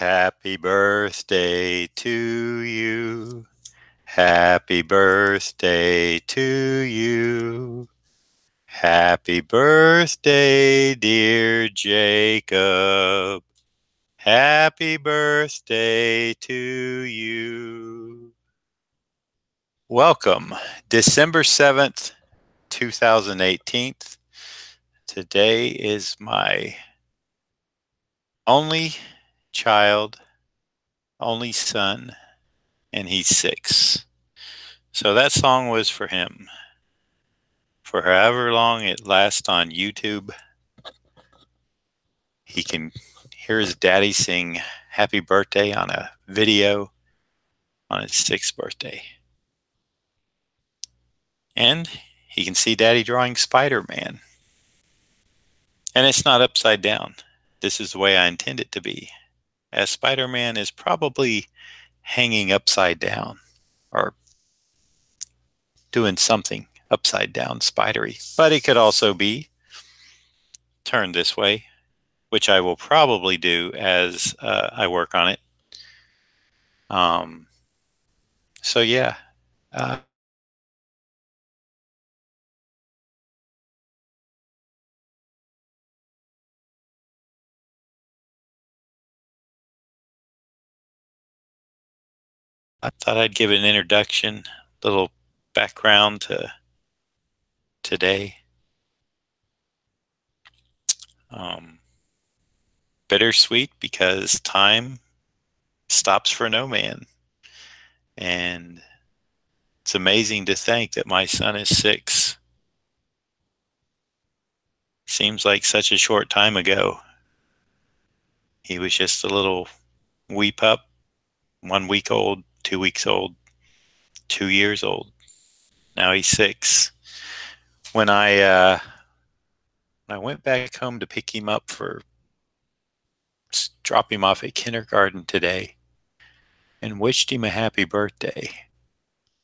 Happy birthday to you. Happy birthday to you. Happy birthday, dear Jacob. Happy birthday to you. Welcome, December 7th, 2018. Today is my only child, only son, and he's 6. So that song was for him. For however long it lasts on YouTube, he can hear his daddy sing happy birthday on a video on his 6th birthday. And he can see daddy drawing Spider-Man. And it's not upside down. This is the way I intend it to be, as Spider-Man is probably hanging upside down or doing something upside down spidery. But it could also be turned this way, which I will probably do as I work on it. So yeah. I thought I'd give an introduction, little background to today. Bittersweet because time stops for no man. And it's amazing to think that my son is 6. Seems like such a short time ago. He was just a little wee pup, 1 week old, 2 weeks old, 2 years old. Now he's 6. When I went back home to pick him up drop him off at kindergarten today and wished him a happy birthday,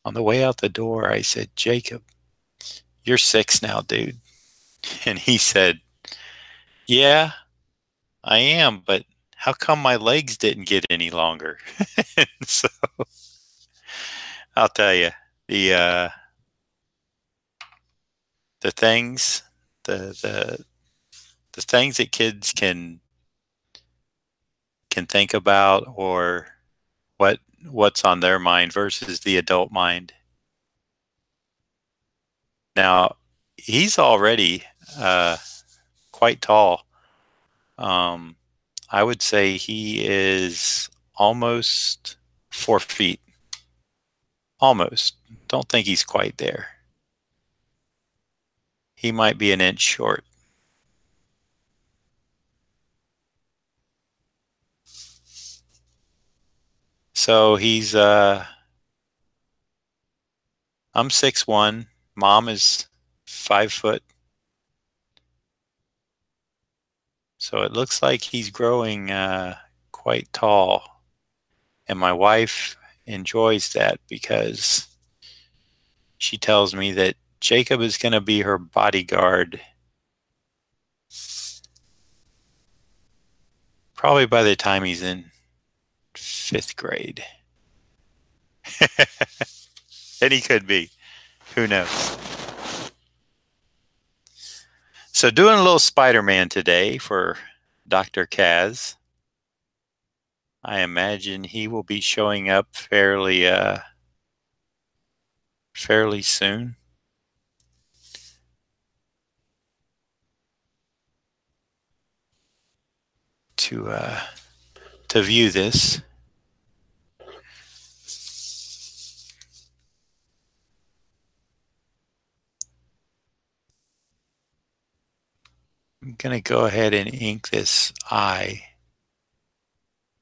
on the way out the door, I said, "Jacob, you're 6 now, dude." And he said, "Yeah, I am, but how come my legs didn't get any longer?" So I'll tell you, the things, the things that kids can think about, or what's on their mind versus the adult mind. Now, he's already quite tall. I would say he is almost 4 feet. Almost. Don't think he's quite there. He might be an inch short. So he's I'm 6'1". Mom is 5 foot. So it looks like he's growing quite tall. And my wife enjoys that because she tells me that Jacob is going to be her bodyguard probably by the time he's in 5th grade. And he could be. Who knows? So doing a little Spider-Man today for Dr. Kaz. I imagine he will be showing up fairly soon. To view this. I'm going to go ahead and ink this eye,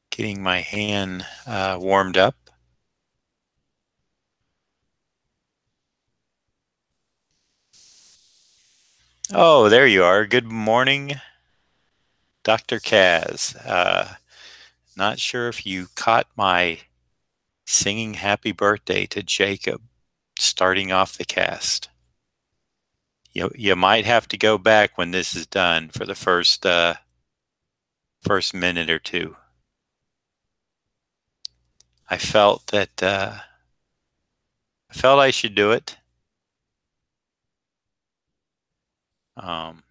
getting my hand warmed up. Oh, there you are. Good morning, Dr. Kaz. Not sure if you caught my singing happy birthday to Jacob starting off the cast. You might have to go back when this is done for the first minute or two. I felt that I should do it. Um,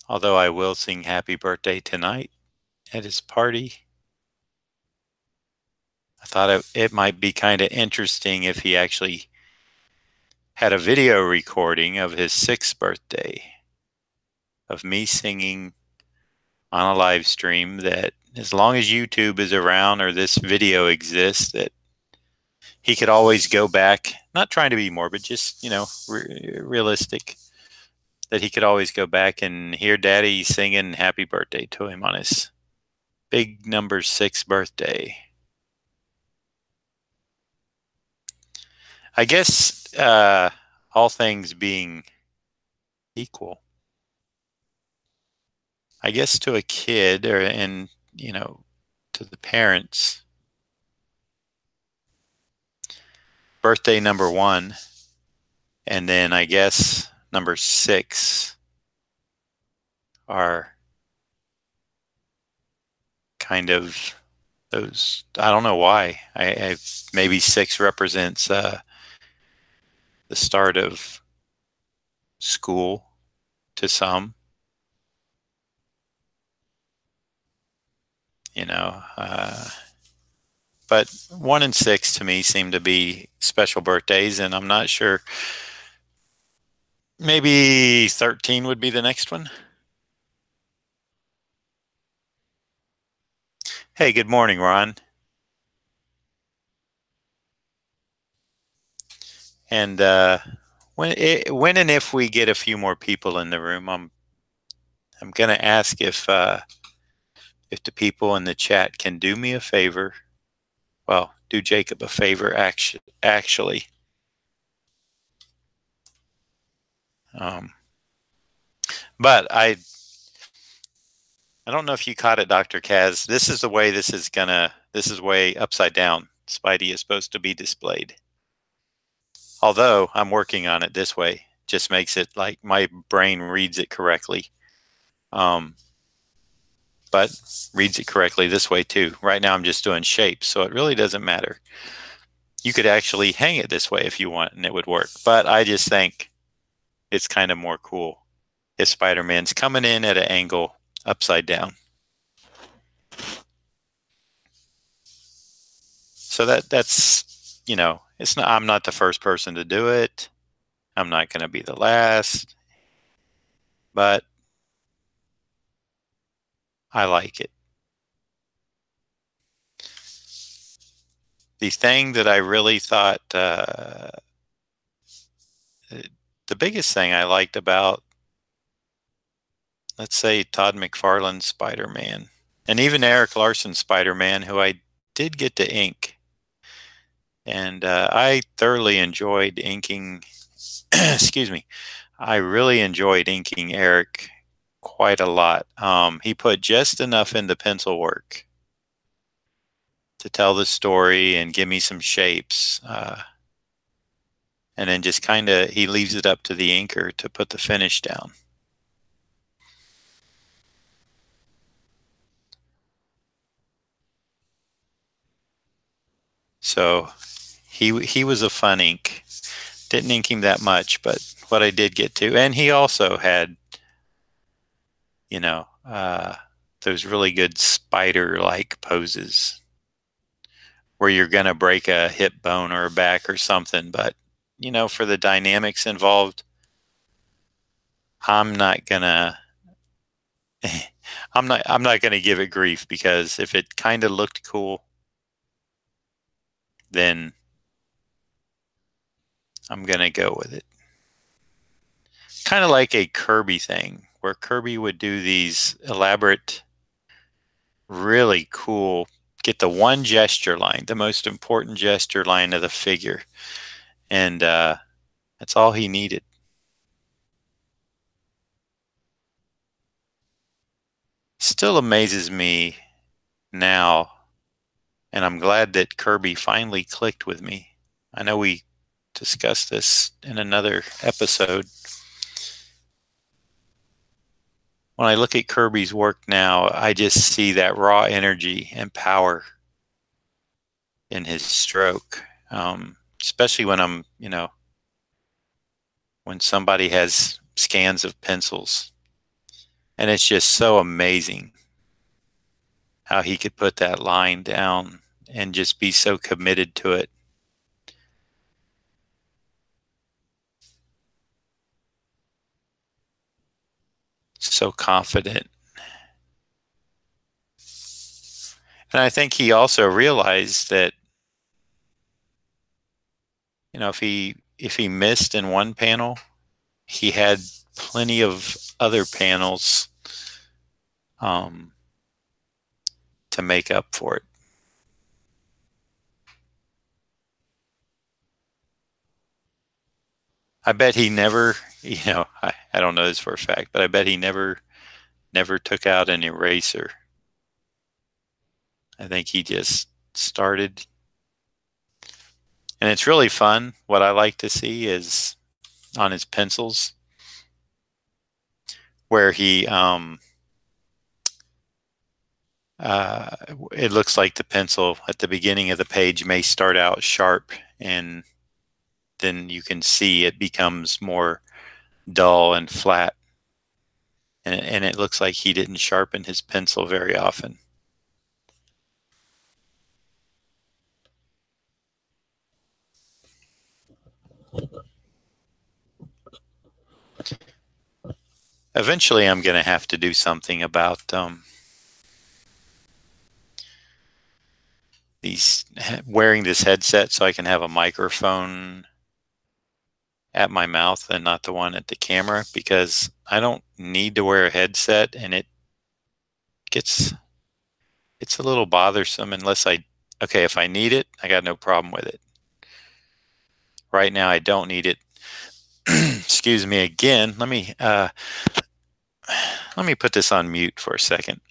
although I will sing happy birthday tonight at his party. I thought it might be kind of interesting if he actually had a video recording of his 6th birthday of me singing on a live stream, that as long as YouTube is around or this video exists, that he could always go back, not trying to be morbid, just, realistic, that he could always go back and hear Daddy singing happy birthday to him on his big number 6 birthday. I guess all things being equal, I guess to a kid to the parents, birthday number 1, and then I guess number 6 are kind of those. I don't know why. I maybe 6 represents the start of school to some. But 1 and 6 to me seem to be special birthdays, and I'm not sure. Maybe 13 would be the next one. Hey, good morning, Ron. And when and if we get a few more people in the room, I'm going to ask if the people in the chat can do me a favor. Well, do Jacob a favor, actually. But I don't know if you caught it, Dr. Kaz. This is the way this is way upside down. Spidey is supposed to be displayed. Although I'm working on it this way, just makes it like my brain reads it correctly. But reads it correctly this way too. Right now I'm just doing shapes, so it really doesn't matter. You could actually hang it this way if you want, and it would work. But I just think it's kind of more cool if Spider-Man's coming in at an angle upside down. So that's, it's not. I'm not the first person to do it. I'm not going to be the last. But I like it. The thing that I really thought, the biggest thing I liked about, let's say, Todd McFarlane's Spider-Man, and even Eric Larson's Spider-Man, who I did get to ink, and I thoroughly enjoyed inking, excuse me, I really enjoyed inking Eric quite a lot. He put just enough into pencil work to tell the story and give me some shapes. And then just kind of, he leaves it up to the inker to put the finish down. So he was a fun ink. Didn't ink him that much, but what I did get to, and he also had, those really good spider-like poses where you're going to break a hip bone or a back or something. But, for the dynamics involved, I'm not going to give it grief, because if it kind of looked cool, then I'm going to go with it. Kind of like a Kirby thing, where Kirby would do these elaborate, really cool, get the one gesture line, the most important gesture line of the figure. And that's all he needed. Still amazes me now, and I'm glad that Kirby finally clicked with me. I know we discussed this in another episode. When I look at Kirby's work now, I just see that raw energy and power in his stroke, especially when I'm, when somebody has scans of pencils. And it's just so amazing how he could put that line down and just be so committed to it. So confident. And I think he also realized that, if he missed in one panel, he had plenty of other panels to make up for it. I bet he never, I don't know this for a fact, but I bet he never took out an eraser. I think he just started. And it's really fun. What I like to see is on his pencils where he, it looks like the pencil at the beginning of the page may start out sharp, and then you can see it becomes more dull and flat. And it looks like he didn't sharpen his pencil very often. Eventually, I'm going to have to do something about wearing this headset so I can have a microphone at my mouth and not the one at the camera, because I don't need to wear a headset, and it's a little bothersome unless if I need it, I got no problem with it. Right now, I don't need it. Excuse me again. Let me put this on mute for a second.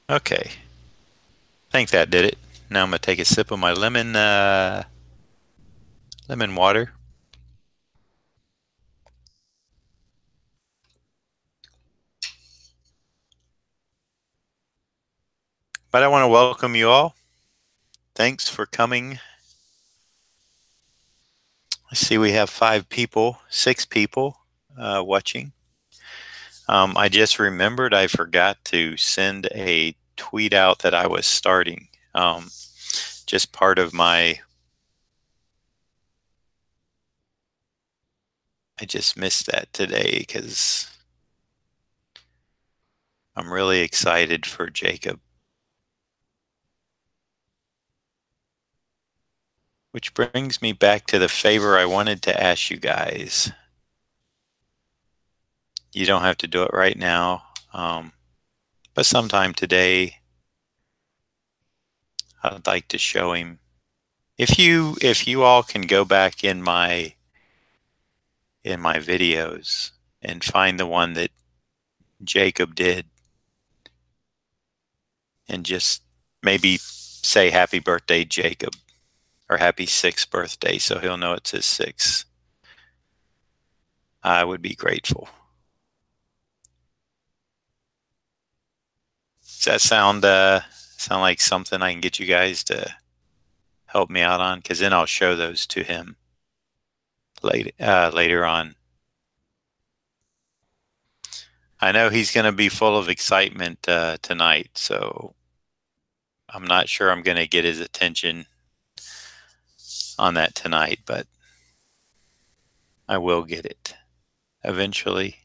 Okay. I think that did it. Now I'm going to take a sip of my lemon water. But I want to welcome you all. Thanks for coming. I see we have 6 people watching. I just remembered I forgot to send a tweet out that I was starting. Just part of my... I just missed that today because I'm really excited for Jacob. Which brings me back to the favor I wanted to ask you guys. You don't have to do it right now, but sometime today, I'd like to show him. If you all can go back in my videos and find the one that Jacob did, and just maybe say happy birthday, Jacob, or happy 6th birthday, so he'll know it's his 6th. I would be grateful. Does that sound like something I can get you guys to help me out on? Because then I'll show those to him later on. I know he's going to be full of excitement tonight, so I'm not sure I'm going to get his attention on that tonight, but I will get it eventually.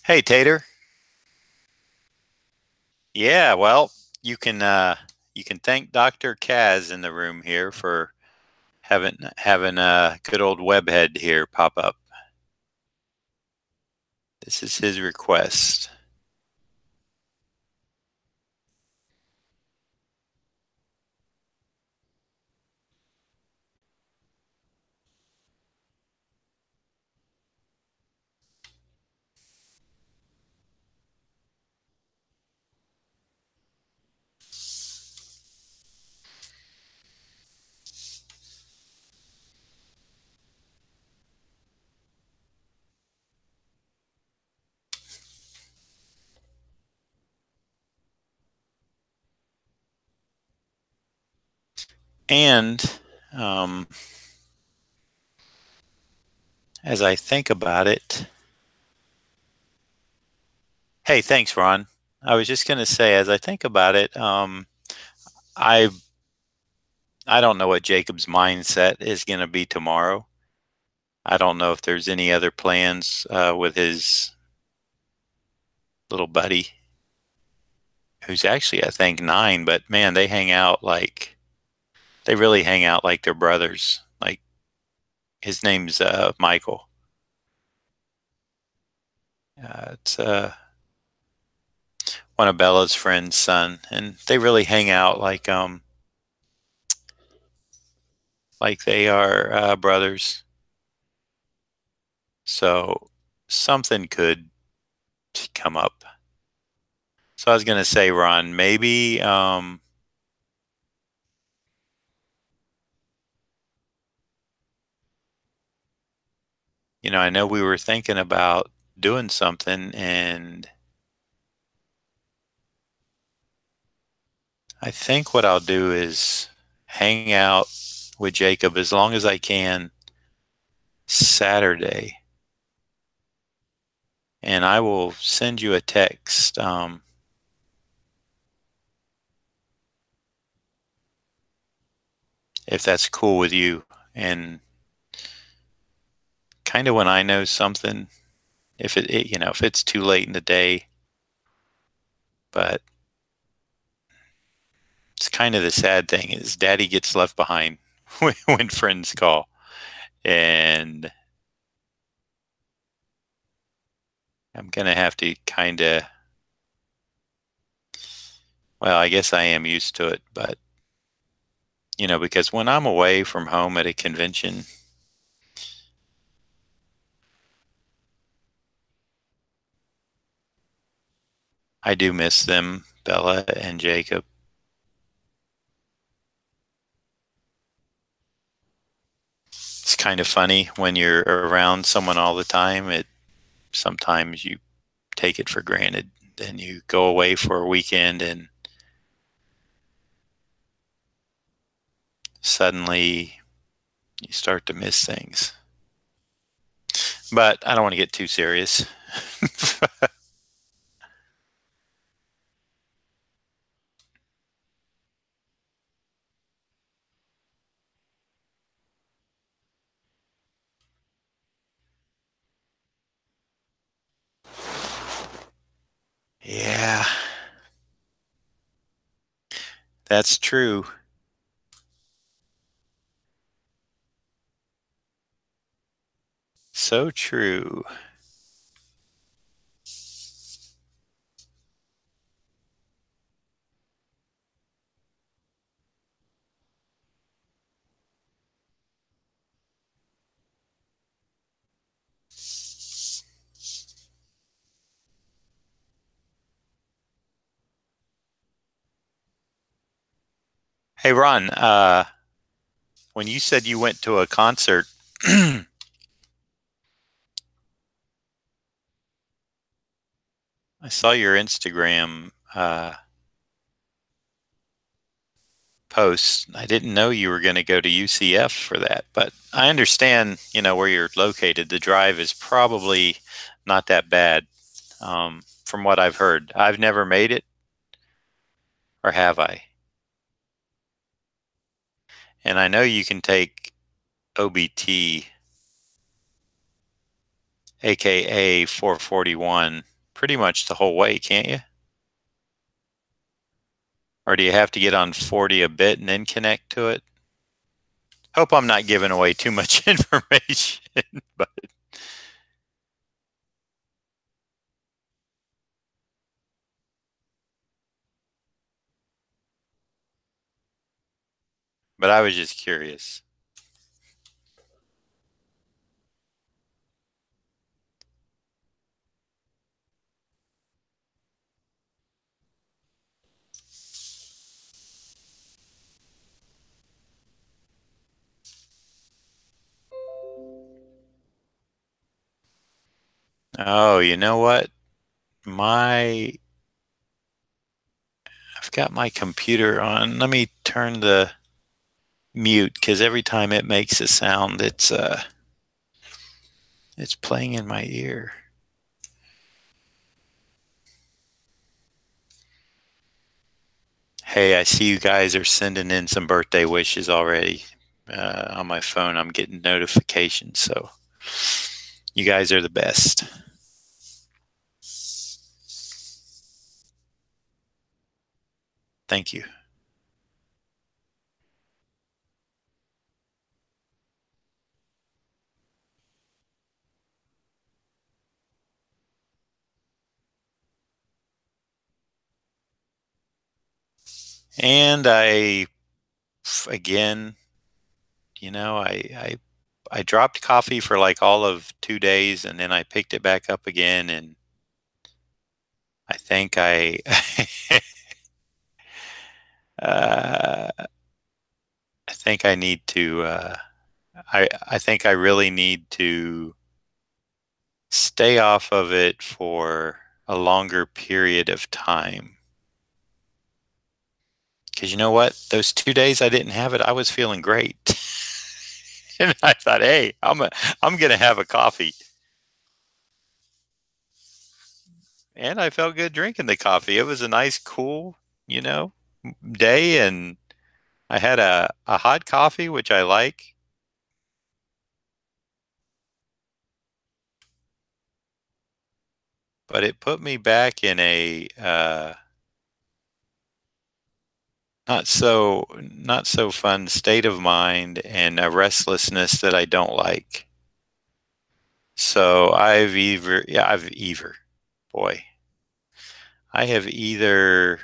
Hey, Tater. Yeah, well, you can thank Dr. Kaz in the room here for having a good old webhead here pop up. This is his request. And as I think about it, hey, thanks, Ron. I was just going to say, as I think about it, I I don't know what Jacob's mindset is going to be tomorrow. I don't know if there's any other plans with his little buddy, who's actually, I think, 9. But man, they hang out like they really hang out like they're brothers. Like his name's Michael. It's one of Bella's friends' son, and they really hang out like they are brothers. So something could come up. So I was going to say, Ron, maybe I know we were thinking about doing something, and I think what I'll do is hang out with Jacob as long as I can Saturday, and I will send you a text if that's cool with you. And kind of when I know something, if if it's too late in the day, but it's kind of the sad thing is Daddy gets left behind when friends call, and I'm gonna have to kind of, well, I guess I am used to it, but because when I'm away from home at a convention, I do miss them, Bella and Jacob. It's kind of funny when you're around someone all the time. Sometimes you take it for granted. Then you go away for a weekend and suddenly you start to miss things. But I don't want to get too serious. Yeah, that's true. So true. Hey, Ron, when you said you went to a concert, I saw your Instagram post. I didn't know you were going to go to UCF for that, but I understand, where you're located. The drive is probably not that bad, from what I've heard. I've never made it, or have I? And I know you can take OBT, aka 441, pretty much the whole way, can't you? Or do you have to get on 40 a bit and then connect to it? Hope I'm not giving away too much information, but But I was just curious. Oh, you know what? I've got my computer on. Let me turn the mute because every time it makes a sound, it's playing in my ear. Hey, I see you guys are sending in some birthday wishes already. On my phone, I'm getting notifications, so you guys are the best. Thank you. And again, I dropped coffee for like all of 2 days, and then I picked it back up again, and I think uh, I think I need to. I think I really need to stay off of it for a longer period of time. Because you know what? Those 2 days I didn't have it, I was feeling great. And I thought, hey, I'm gonna have a coffee. And I felt good drinking the coffee. It was a nice, cool, you know, day, and I had a hot coffee, which I like. But it put me back in a not so fun state of mind and a restlessness that I don't like. So boy, I have either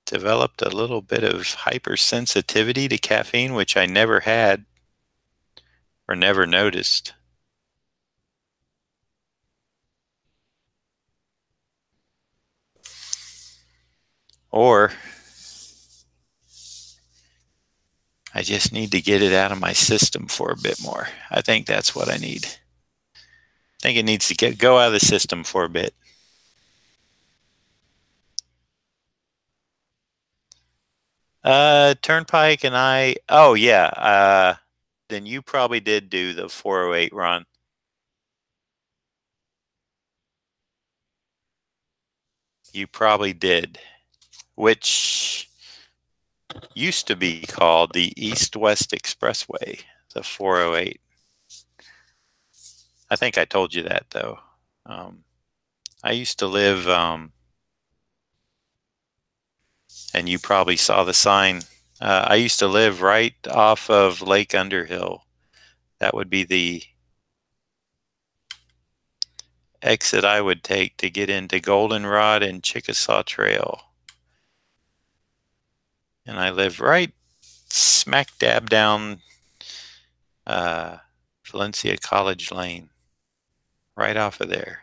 developed a little bit of hypersensitivity to caffeine, which I never had or never noticed. Or I just need to get it out of my system for a bit more. I think that's what I need. I think it needs to go out of the system for a bit. Turnpike and oh yeah, then you probably did do the 408 run. You probably did, which used to be called the East-West Expressway, the 408. I think I told you that though. I used to live, and you probably saw the sign. I used to live right off of Lake Underhill. That would be the exit I would take to get into Goldenrod and Chickasaw Trail. And I live right smack dab down Valencia College Lane, right off of there.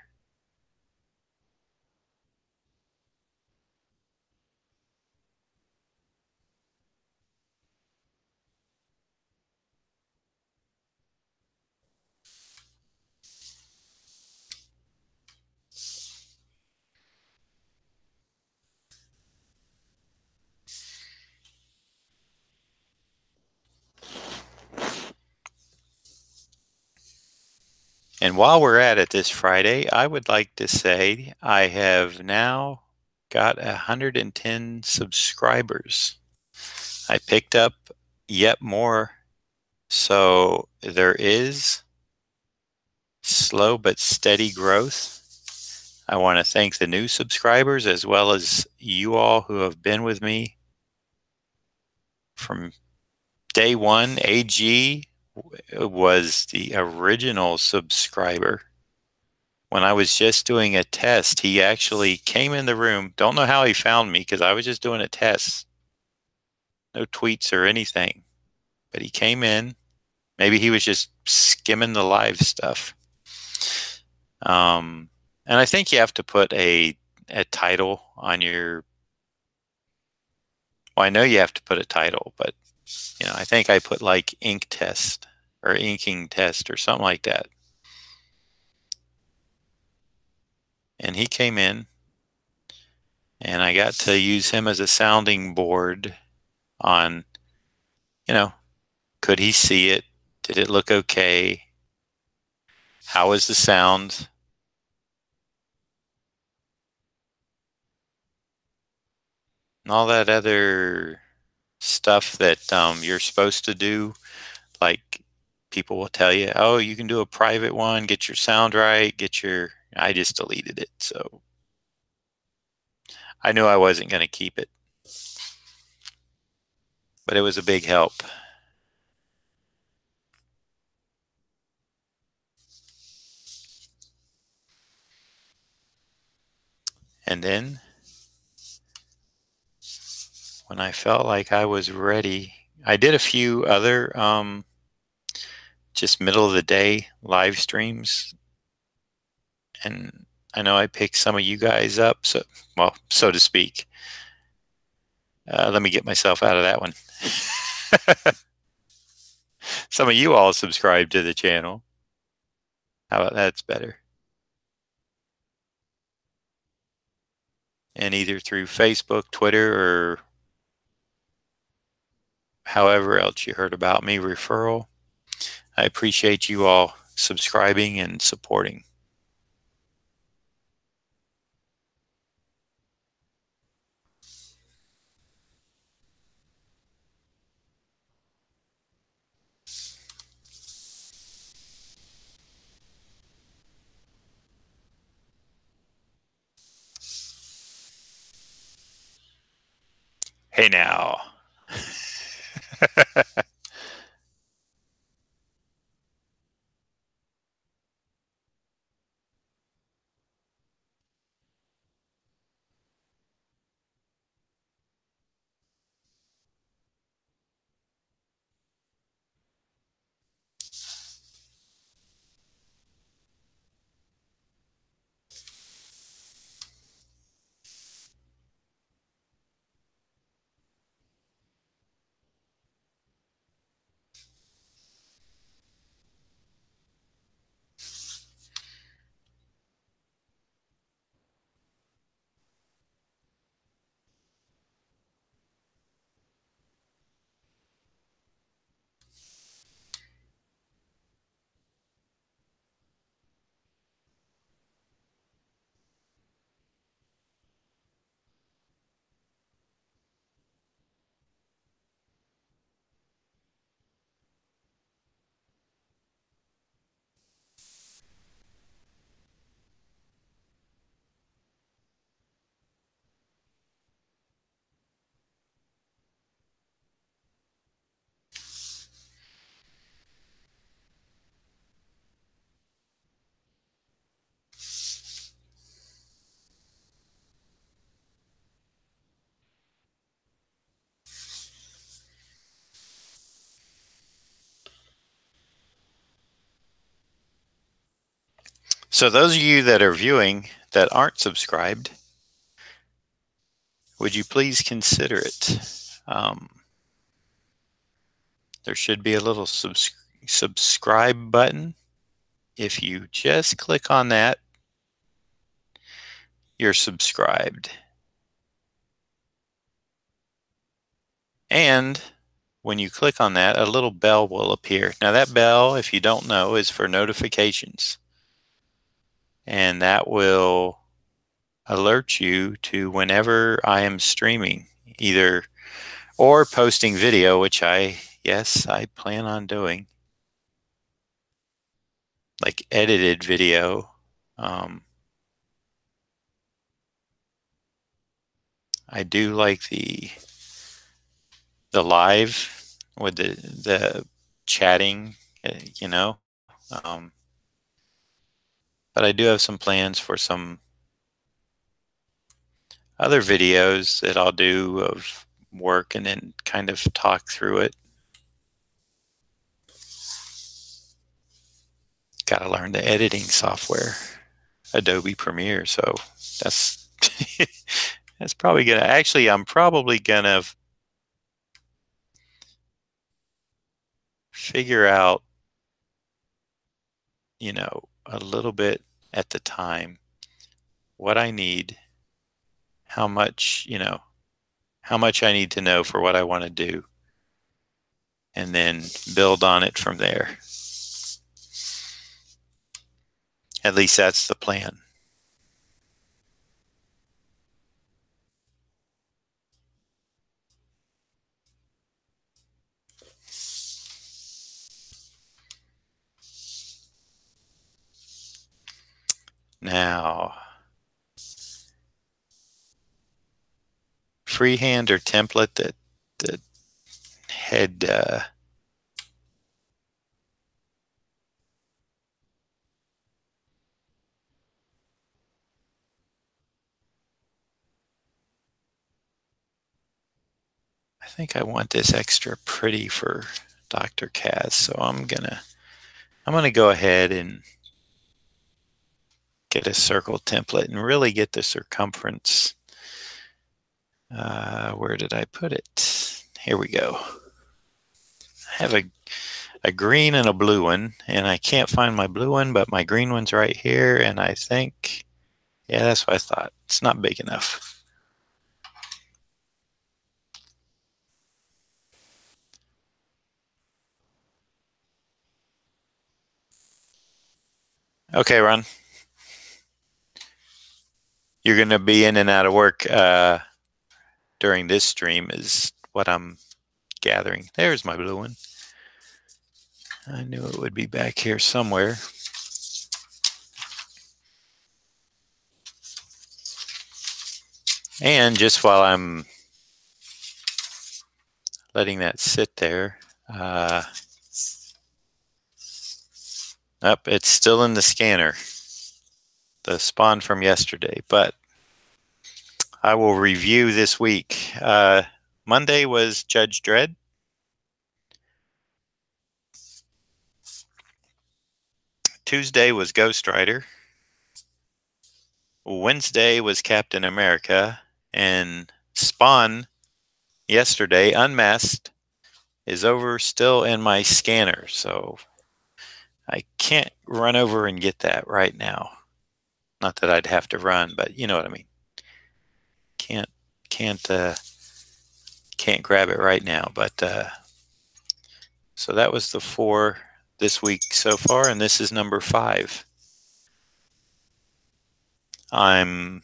And while we're at it this Friday, I would like to say I have now got 110 subscribers. I picked up yet more. So there is slow but steady growth. I want to thank the new subscribers as well as you all who have been with me from day one. AG was the original subscriber when I was just doing a test, he actually came in the room. Don't know how he found me because I was just doing a test. No tweets or anything. But he came in. Maybe he was just skimming the live stuff. And I think you have to put a title on your. Well, I know you have to put a title, but I think I put like ink test or inking test or something like that. And he came in, and I got to use him as a sounding board on, could he see it? Did it look okay? How was the sound? And all that other stuff that you're supposed to do. Like people will tell you, oh, you can do a private one, get your sound right, I just deleted it. So I knew I wasn't going to keep it, but it was a big help. And then when I felt like I was ready, I did a few other just middle of the day live streams. And I know I picked some of you guys up, so to speak. Let me get myself out of that one. Some of you all subscribe to the channel. How about that's better? And either through Facebook, Twitter, or however else you heard about me, referral. I appreciate you all subscribing and supporting. Hey now. So those of you that are viewing that aren't subscribed, would you please consider it? There should be a little subscribe button. If you just click on that, you're subscribed. And when you click on that, a little bell will appear. Now that bell, if you don't know, is for notifications. And that will alert you to whenever I am streaming, either or posting video, which I plan on doing, like edited video. I do like the live with the chatting, um, But I do have some plans for some other videos that I'll do of work and then kind of talk through it. Got to learn the editing software, Adobe Premiere. So that's that's probably gonna. Actually, I'm probably gonna figure out, you know, a little bit at the time what I need, how much, you know, how much I need to know for what I want to do, and then build on it from there. At least that's the plan. Now, freehand or template that had I think I want this extra pretty for Dr. Kaz, so I'm gonna go ahead and get a circle template and really get the circumference. Where did I put it? Here we go. I have a green and a blue one, and I can't find my blue one, but my green one's right here, and I think, yeah, that's what I thought. It's not big enough. Okay, Ron. You're going to be in and out of work during this stream is what I'm gathering. There's my blue one. I knew it would be back here somewhere. And just while I'm letting that sit there, it's still in the scanner, the spawn from yesterday, but I will review this week. Monday was Judge Dredd. Tuesday was Ghost Rider. Wednesday was Captain America. And Spawn yesterday, Unmasked, is over still in my scanner. So I can't run over and get that right now. Not that I'd have to run, but you know what I mean. Can't grab it right now. But so that was the 4 this week so far, and this is number 5. I'm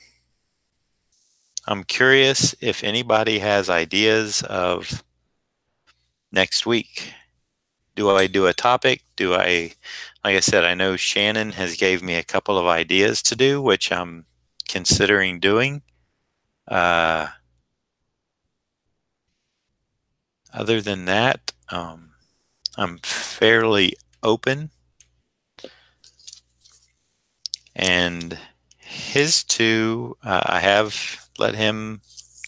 curious if anybody has ideas of next week. Do I do a topic? Like I said, I know Shannon has gave me a couple of ideas to do, which I'm considering doing. Other than that, I'm fairly open. And his 2, I have let him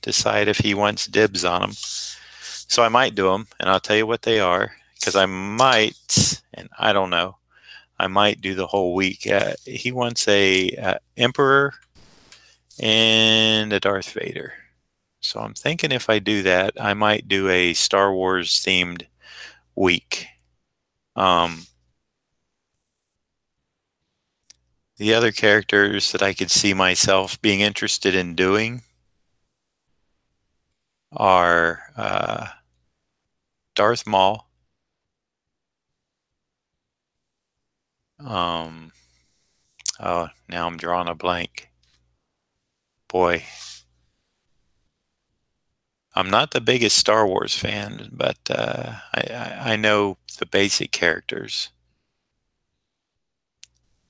decide if he wants dibs on them. So I might do them, and I'll tell you what they are, because I might, and I don't know, I might do the whole week. He wants a Emperor and a Darth Vader. So I'm thinking if I do that, I might do a Star Wars themed week. The other characters that I could see myself being interested in doing are Darth Maul, oh, now I'm drawing a blank. Boy, I'm not the biggest Star Wars fan, but I know the basic characters.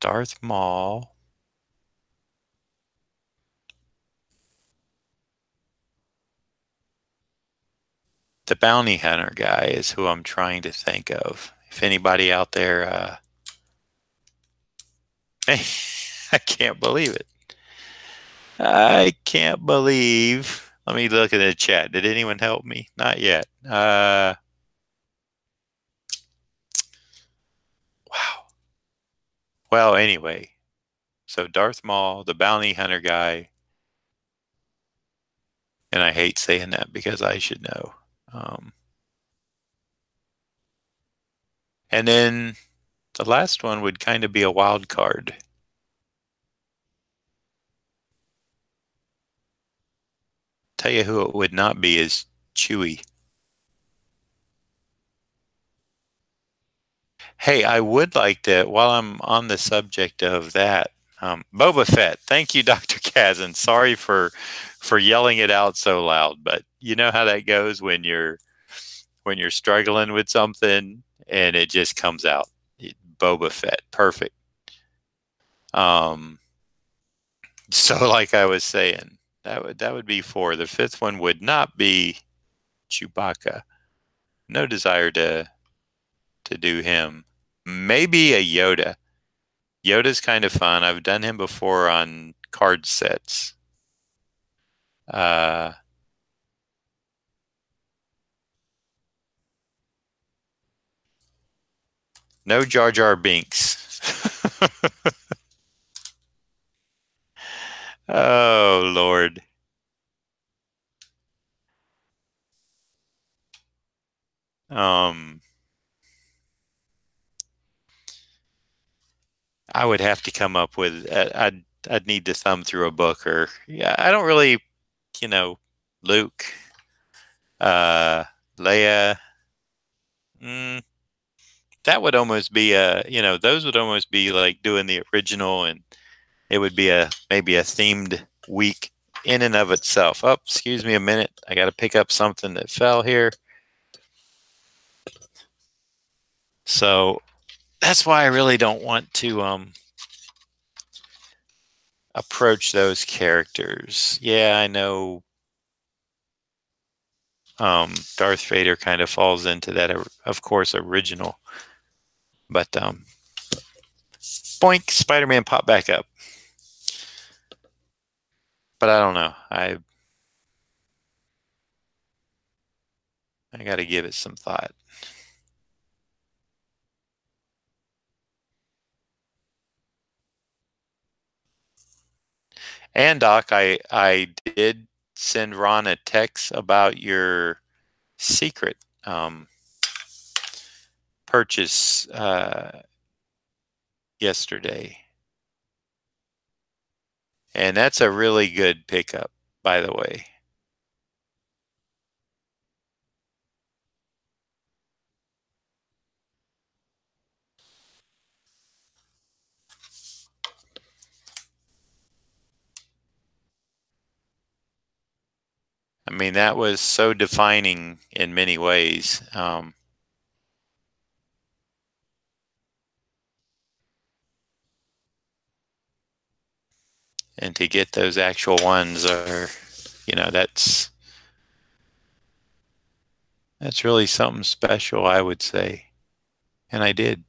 Darth Maul. The bounty hunter guy is who I'm trying to think of. If anybody out there, I can't believe it. I can't believe. Let me look at the chat. Did anyone help me? Not yet. Wow. Well, anyway, so Darth Maul, the bounty hunter guy, and I hate saying that because I should know. And then the last one would kind of be a wild card. Tell you who it would not be is Chewie. Hey, I would like to, while I'm on the subject of that, Boba Fett. Thank you, Dr. Kazan. Sorry for yelling it out so loud, but you know how that goes when you're struggling with something and it just comes out. Boba Fett, perfect. So like I was saying, that would be four. The fifth one would not be Chewbacca. No desire to do him. Maybe a Yoda. Yoda's kind of fun. I've done him before on card sets. No Jar Jar Binks. Oh Lord. I would have to come up with. I'd need to thumb through a book, or yeah. I don't really, you know, Luke, uh, Leia. Mm, that would almost be those would almost be like doing the original, and it would be maybe a themed week in and of itself. Oh, excuse me a minute. I got to pick up something that fell here. So that's why I really don't want to approach those characters. Yeah, I know Darth Vader kind of falls into that, of course, original. But boink, Spider-Man popped back up. But I don't know. I got to give it some thought. And Doc, I did send Ron a text about your secret purchase yesterday. And that's a really good pickup, by the way. I mean, that was so defining in many ways. And to get those actual ones are, that's really something special, I would say. And I did.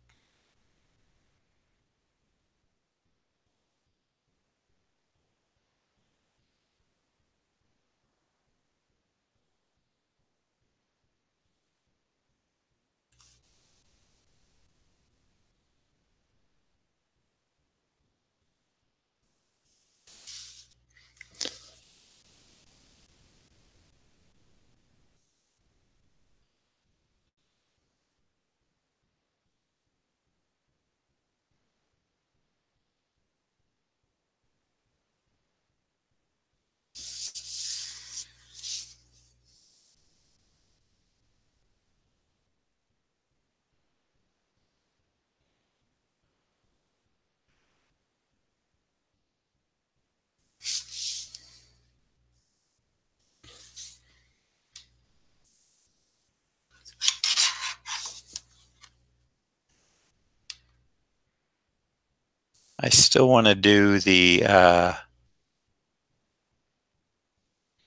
I still want to do the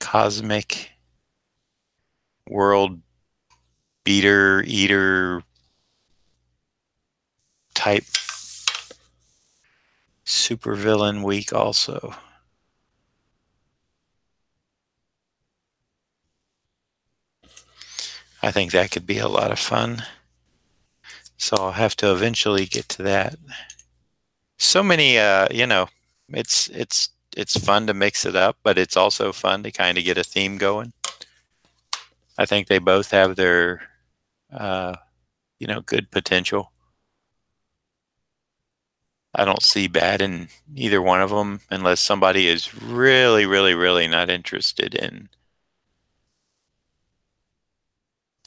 cosmic world beater eater type Supervillain week also. I think that could be a lot of fun. So I'll have to eventually get to that. So many, it's fun to mix it up, but it's also fun to kind of get a theme going. I think they both have their, good potential. I don't see bad in either one of them unless somebody is really, really, really not interested in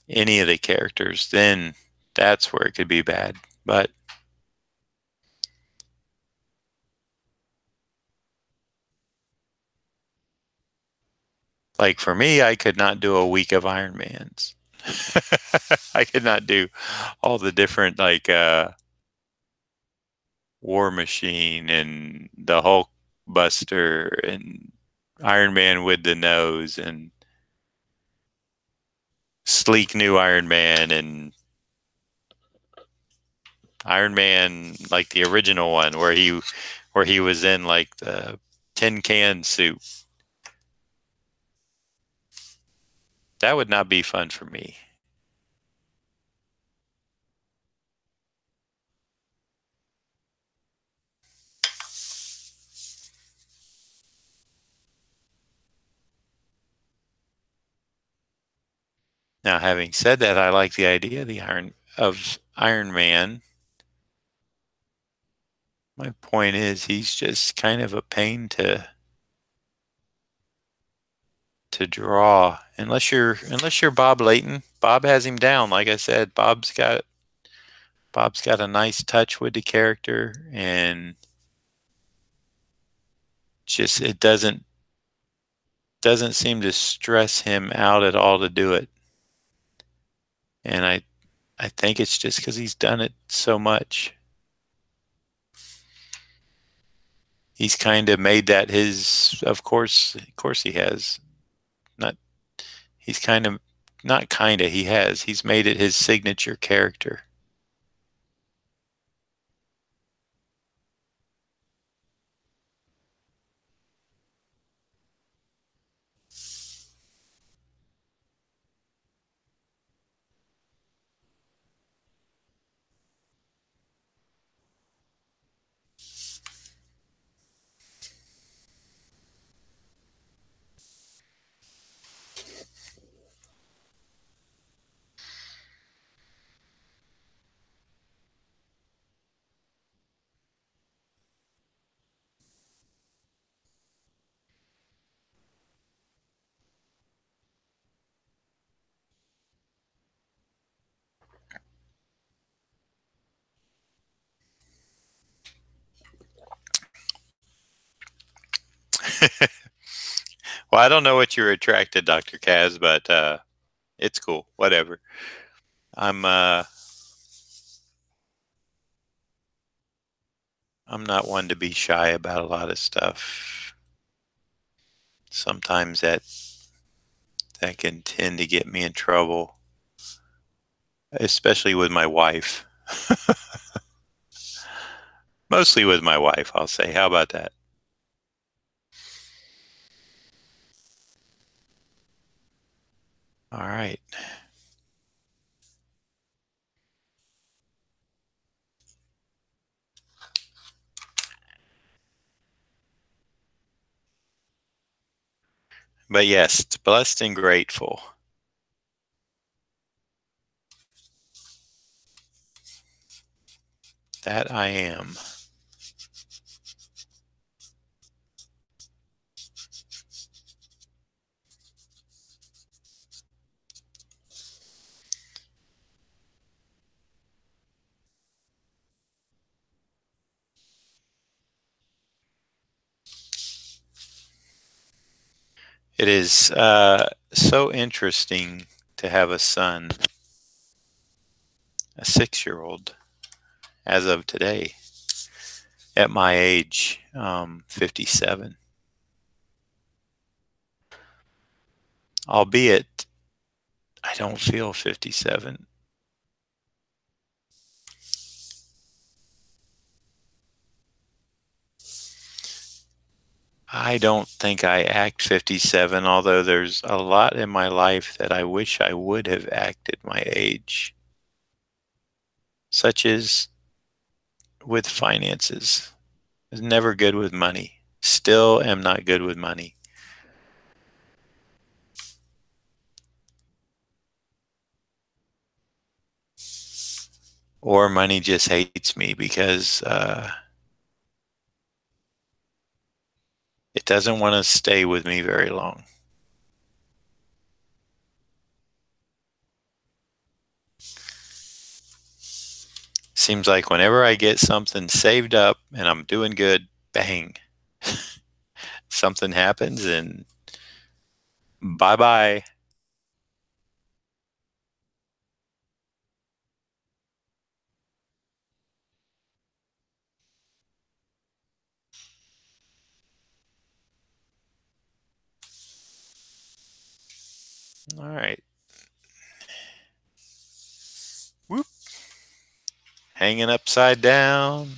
any of the characters. Then that's where it could be bad. But like for me, I could not do a week of Iron Mans. I could not do all the different War Machine and the Hulk Buster and Iron Man with the nose and sleek new Iron Man and Iron Man like the original one where he was in like the tin can suit. That would not be fun for me. Now, having said that, I like the idea of Iron Man. My point is, he's just kind of a pain to draw. Unless you're Bob Layton. Bob has him down. Like I said, Bob's got a nice touch with the character, and just it doesn't seem to stress him out at all to do it. And I think it's just because he's done it so much. He's kind of made that his. Of course, he has. Not he's kind of not kind of he has. He's made it his signature character. Well, I don't know what you're attracted, Dr. Kaz, but it's cool. Whatever. I'm uh I'm not one to be shy about a lot of stuff. Sometimes that can tend to get me in trouble, especially with my wife. Mostly with my wife, I'll say. How about that? All right. But yes, blessed and grateful. That I am. It is so interesting to have a son, a 6-year-old, as of today, at my age, 57. Albeit, I don't feel 57. I don't think I act 57, although there's a lot in my life that I wish I would have acted my age, such as with finances. I was never good with money. Still am not good with money. Or money just hates me because it doesn't want to stay with me very long. Seems like whenever I get something saved up and I'm doing good, bang, something happens and bye bye. All right. Whoop. Hanging upside down.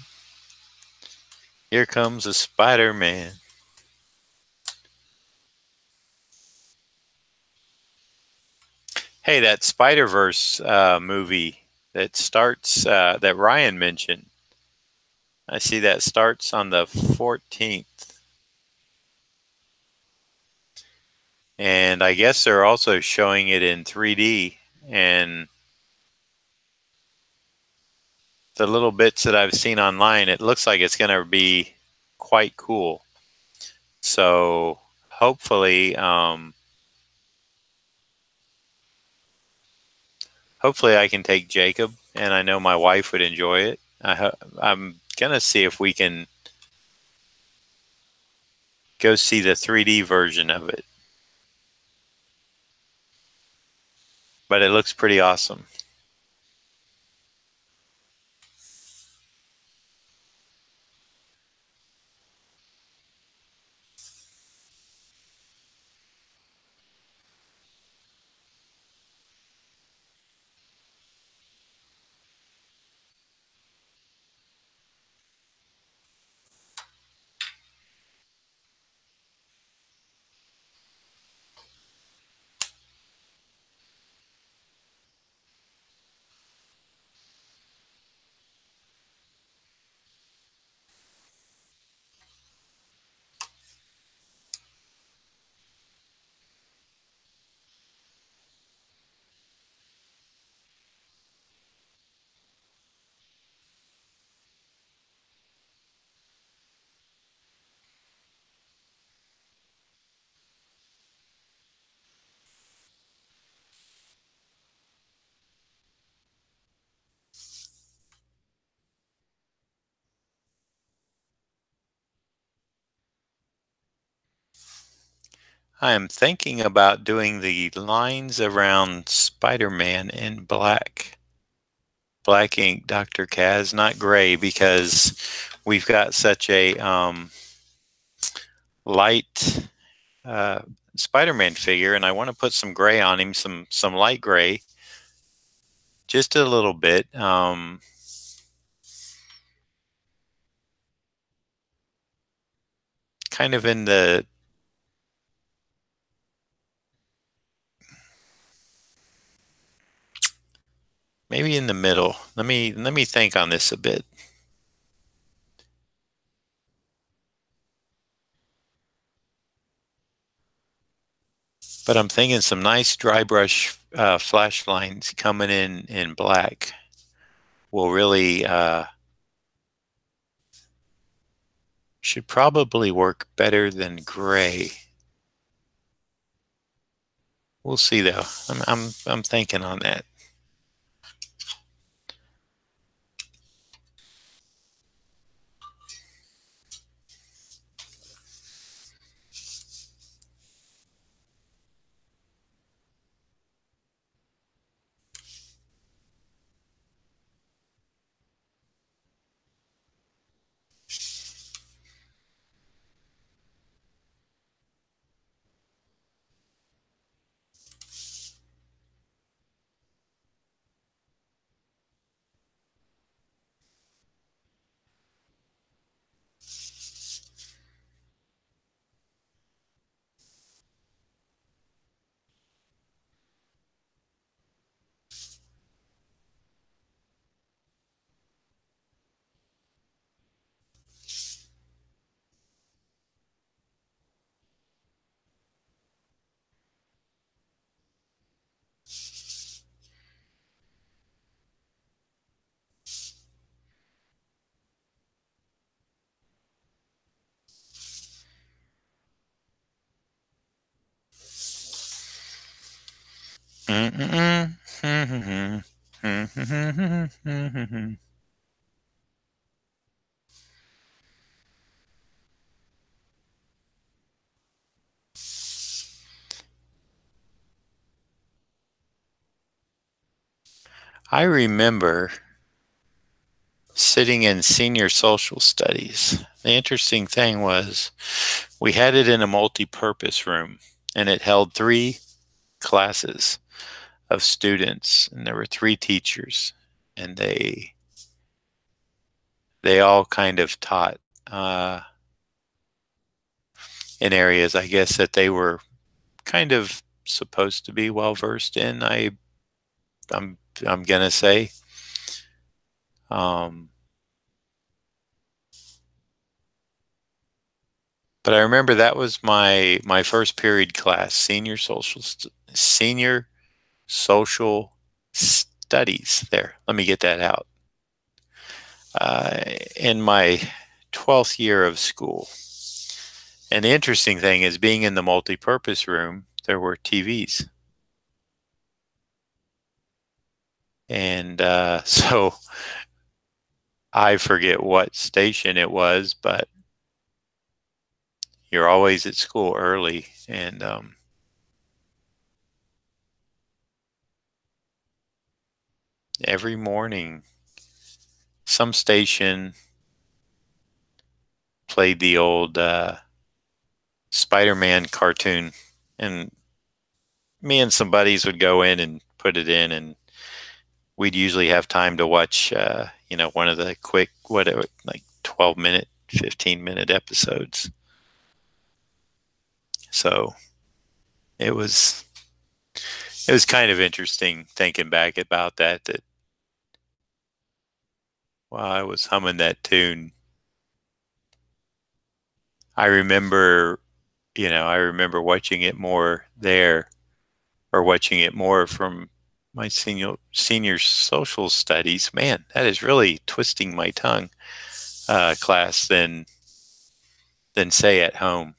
Here comes a Spider-Man. Hey, that Spider-Verse movie that starts, that Ryan mentioned. I see that starts on the 14th. And I guess they're also showing it in 3D. And the little bits that I've seen online, it looks like it's going to be quite cool. So hopefully, hopefully I can take Jacob, and I know my wife would enjoy it. I'm going to see if we can go see the 3D version of it. But it looks pretty awesome. I am thinking about doing the lines around Spider-Man in black ink, Dr. Kaz, not gray, because we've got such a light uh, Spider-Man figure, and I want to put some gray on him, some light gray, just a little bit. Kind of in the maybe in the middle. Let me think on this a bit. But I'm thinking some nice dry brush flash lines coming in black will really should probably work better than gray. We'll see though. I'm thinking on that. I remember sitting in senior social studies. The interesting thing was we had it in a multi-purpose room, and it held 3 classes of students, and there were 3 teachers, and they all kind of taught in areas, I guess, that they were kind of supposed to be well versed in. I'm gonna say, um, but I remember that was my first period class, senior social studies. There, let me get that out. In my 12th year of school. And the interesting thing is, being in the multi-purpose room, there were TVs. And so I forget what station it was, but you're always at school early. And every morning, some station played the old Spider-Man cartoon. And me and some buddies would go in and put it in, and we'd usually have time to watch, one of the quick, like 12-minute, 15-minute episodes. So it was kind of interesting thinking back about that while I was humming that tune, I remember, I remember watching it more there, or watching it more from my senior social studies. Man, that is really twisting my tongue. Class than say at home.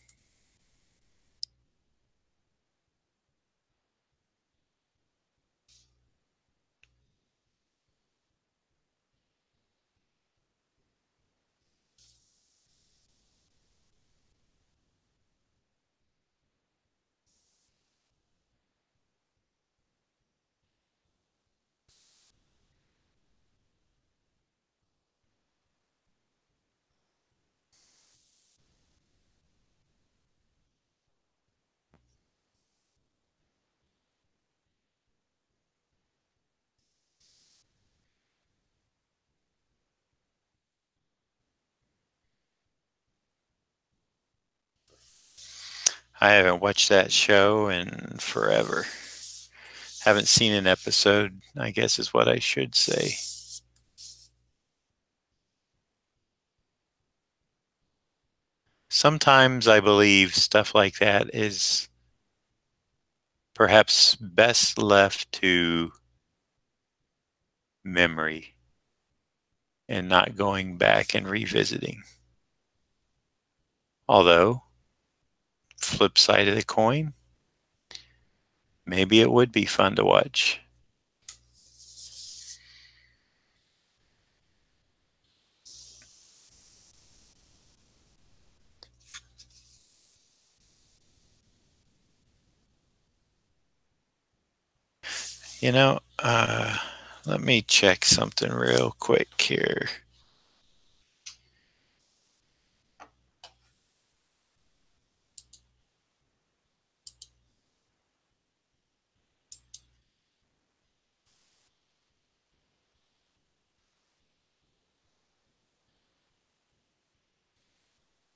I haven't watched that show in forever. Haven't seen an episode, I guess is what I should say. Sometimes I believe stuff like that is perhaps best left to memory and not going back and revisiting. Although, flip side of the coin, maybe it would be fun to watch. You know, let me check something real quick here.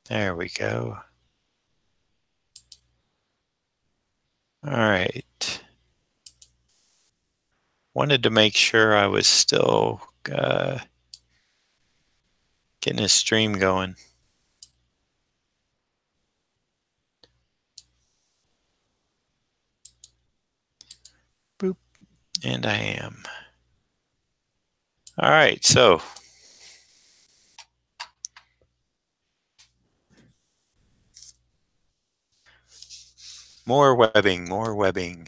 There we go. All right. Wanted to make sure I was still getting a stream going. Boop. And I am. All right, so more webbing, more webbing.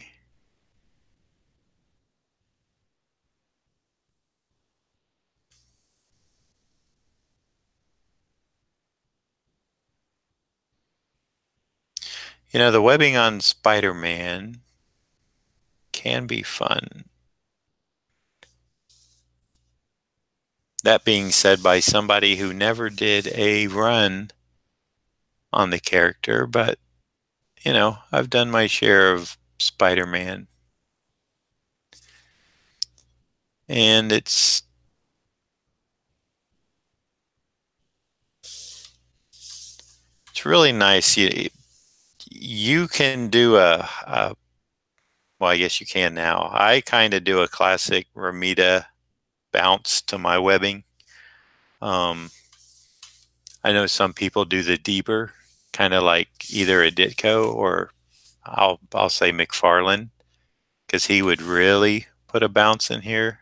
You know, the webbing on Spider-Man can be fun. That being said, by somebody who never did a run on the character, but, you know, I've done my share of Spider-Man. And it's really nice. You can do well, I guess you can now. I kind of do a classic Ramita bounce to my webbing. I know some people do the deeper, kind of like either a Ditko or I'll say McFarlane, because he would really put a bounce in here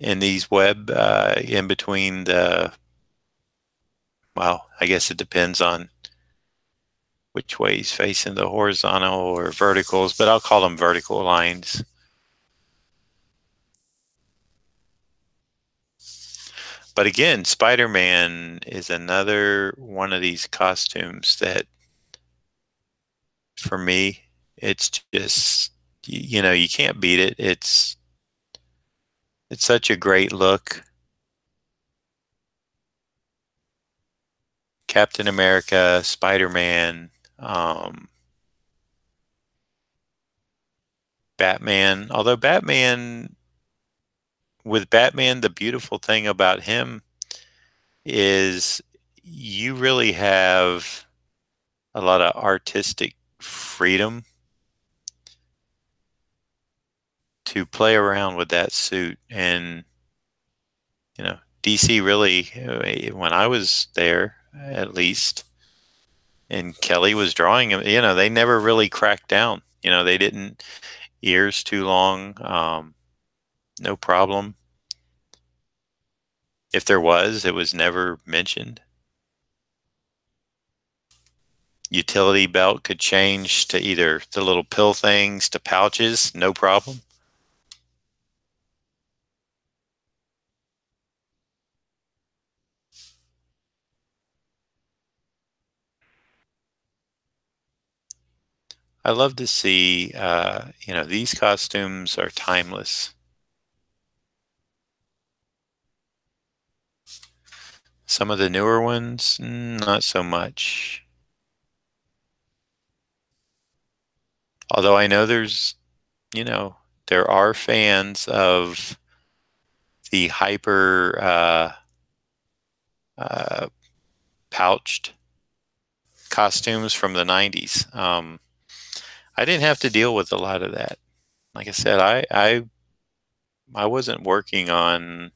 in these web in between the. Well, I guess it depends on which way he's facing, the horizontal or verticals, but I'll call them vertical lines. But again, Spider-Man is another one of these costumes that, for me, it's just, you know, you can't beat it. It's such a great look. Captain America, Spider-Man, Batman. Although with Batman, the beautiful thing about him is you really have a lot of artistic freedom to play around with that suit. And, you know, DC really, when I was there, at least, and Kelly was drawing him, you know, they never really cracked down. You know, they didn't, ears too long, no problem. If there was, it was never mentioned. Utility belt could change to either the little pill things to pouches, no problem. I love to see, you know, these costumes are timeless. Some of the newer ones, not so much. Although I know there's, you know, there are fans of the hyper pouched costumes from the 90s. I didn't have to deal with a lot of that. Like I said, I wasn't working on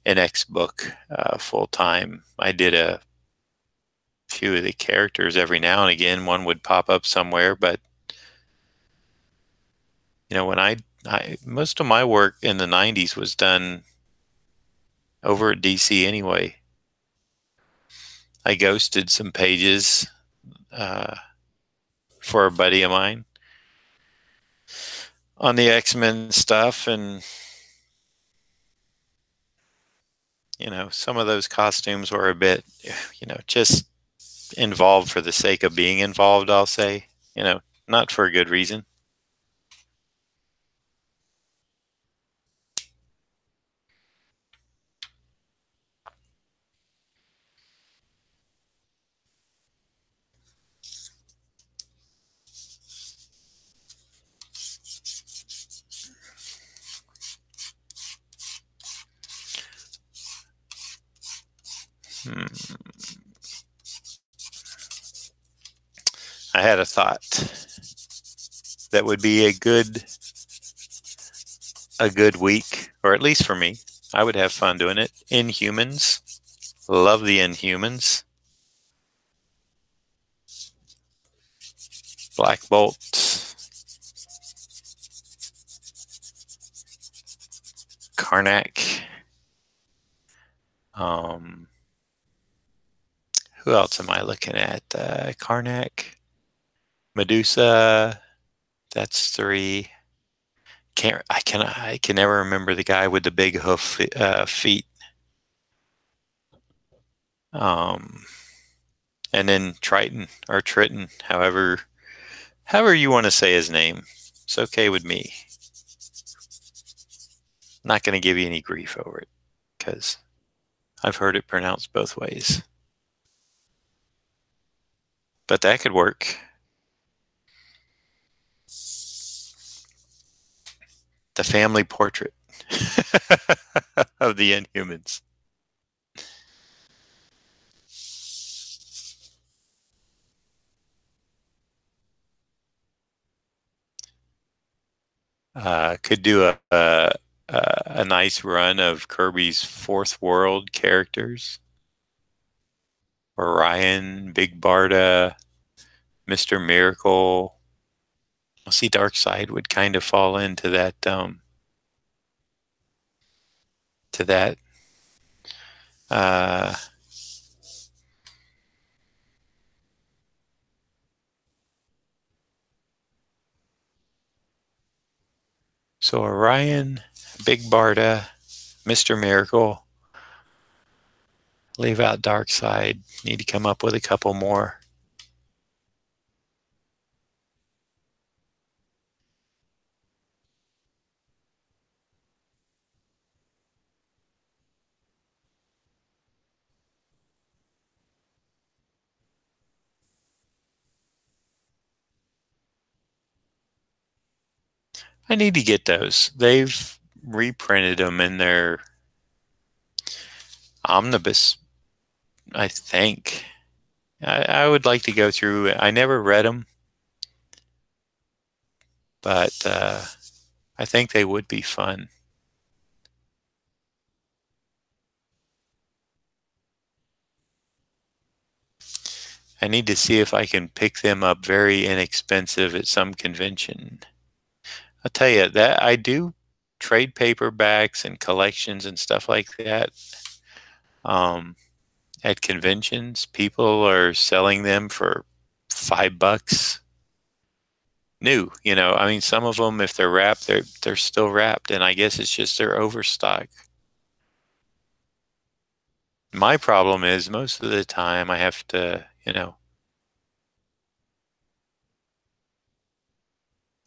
an X book full time. I did a few of the characters every now and again. One would pop up somewhere, but you know, when I most of my work in the 90s was done over at DC anyway. I ghosted some pages for a buddy of mine on the X-Men stuff, and you know, some of those costumes were a bit, you know, just involved for the sake of being involved, I'll say, you know, not for a good reason. I had a thought that would be a good week, or at least for me. I would have fun doing it. Inhumans. Love the Inhumans. Black Bolt. Karnak. Who else am I looking at? Karnak. Medusa. That's 3. I can never remember the guy with the big hoof feet. And then Triton or Triton, however you want to say his name. It's okay with me. Not going to give you any grief over it because I've heard it pronounced both ways. But that could work. The family portrait of the Inhumans. Could do a nice run of Kirby's Fourth World characters. Orion, Big Barda, Mr. Miracle. I'll see Darkseid would kind of fall into that uh, so Orion, Big Barda, Mr. Miracle. Leave out Darkseid. Need to come up with a couple more. I need to get those. They've reprinted them in their omnibus, I think. I would like to go through. I never read them, but I think they would be fun. I need to see if I can pick them up very inexpensive at some convention. I'll tell you that I do trade paperbacks and collections and stuff like that. At conventions, people are selling them for $5 new. I mean, some of them, if they're wrapped, they're still wrapped, and I guess it's just they're overstock. My problem is most of the time I have to,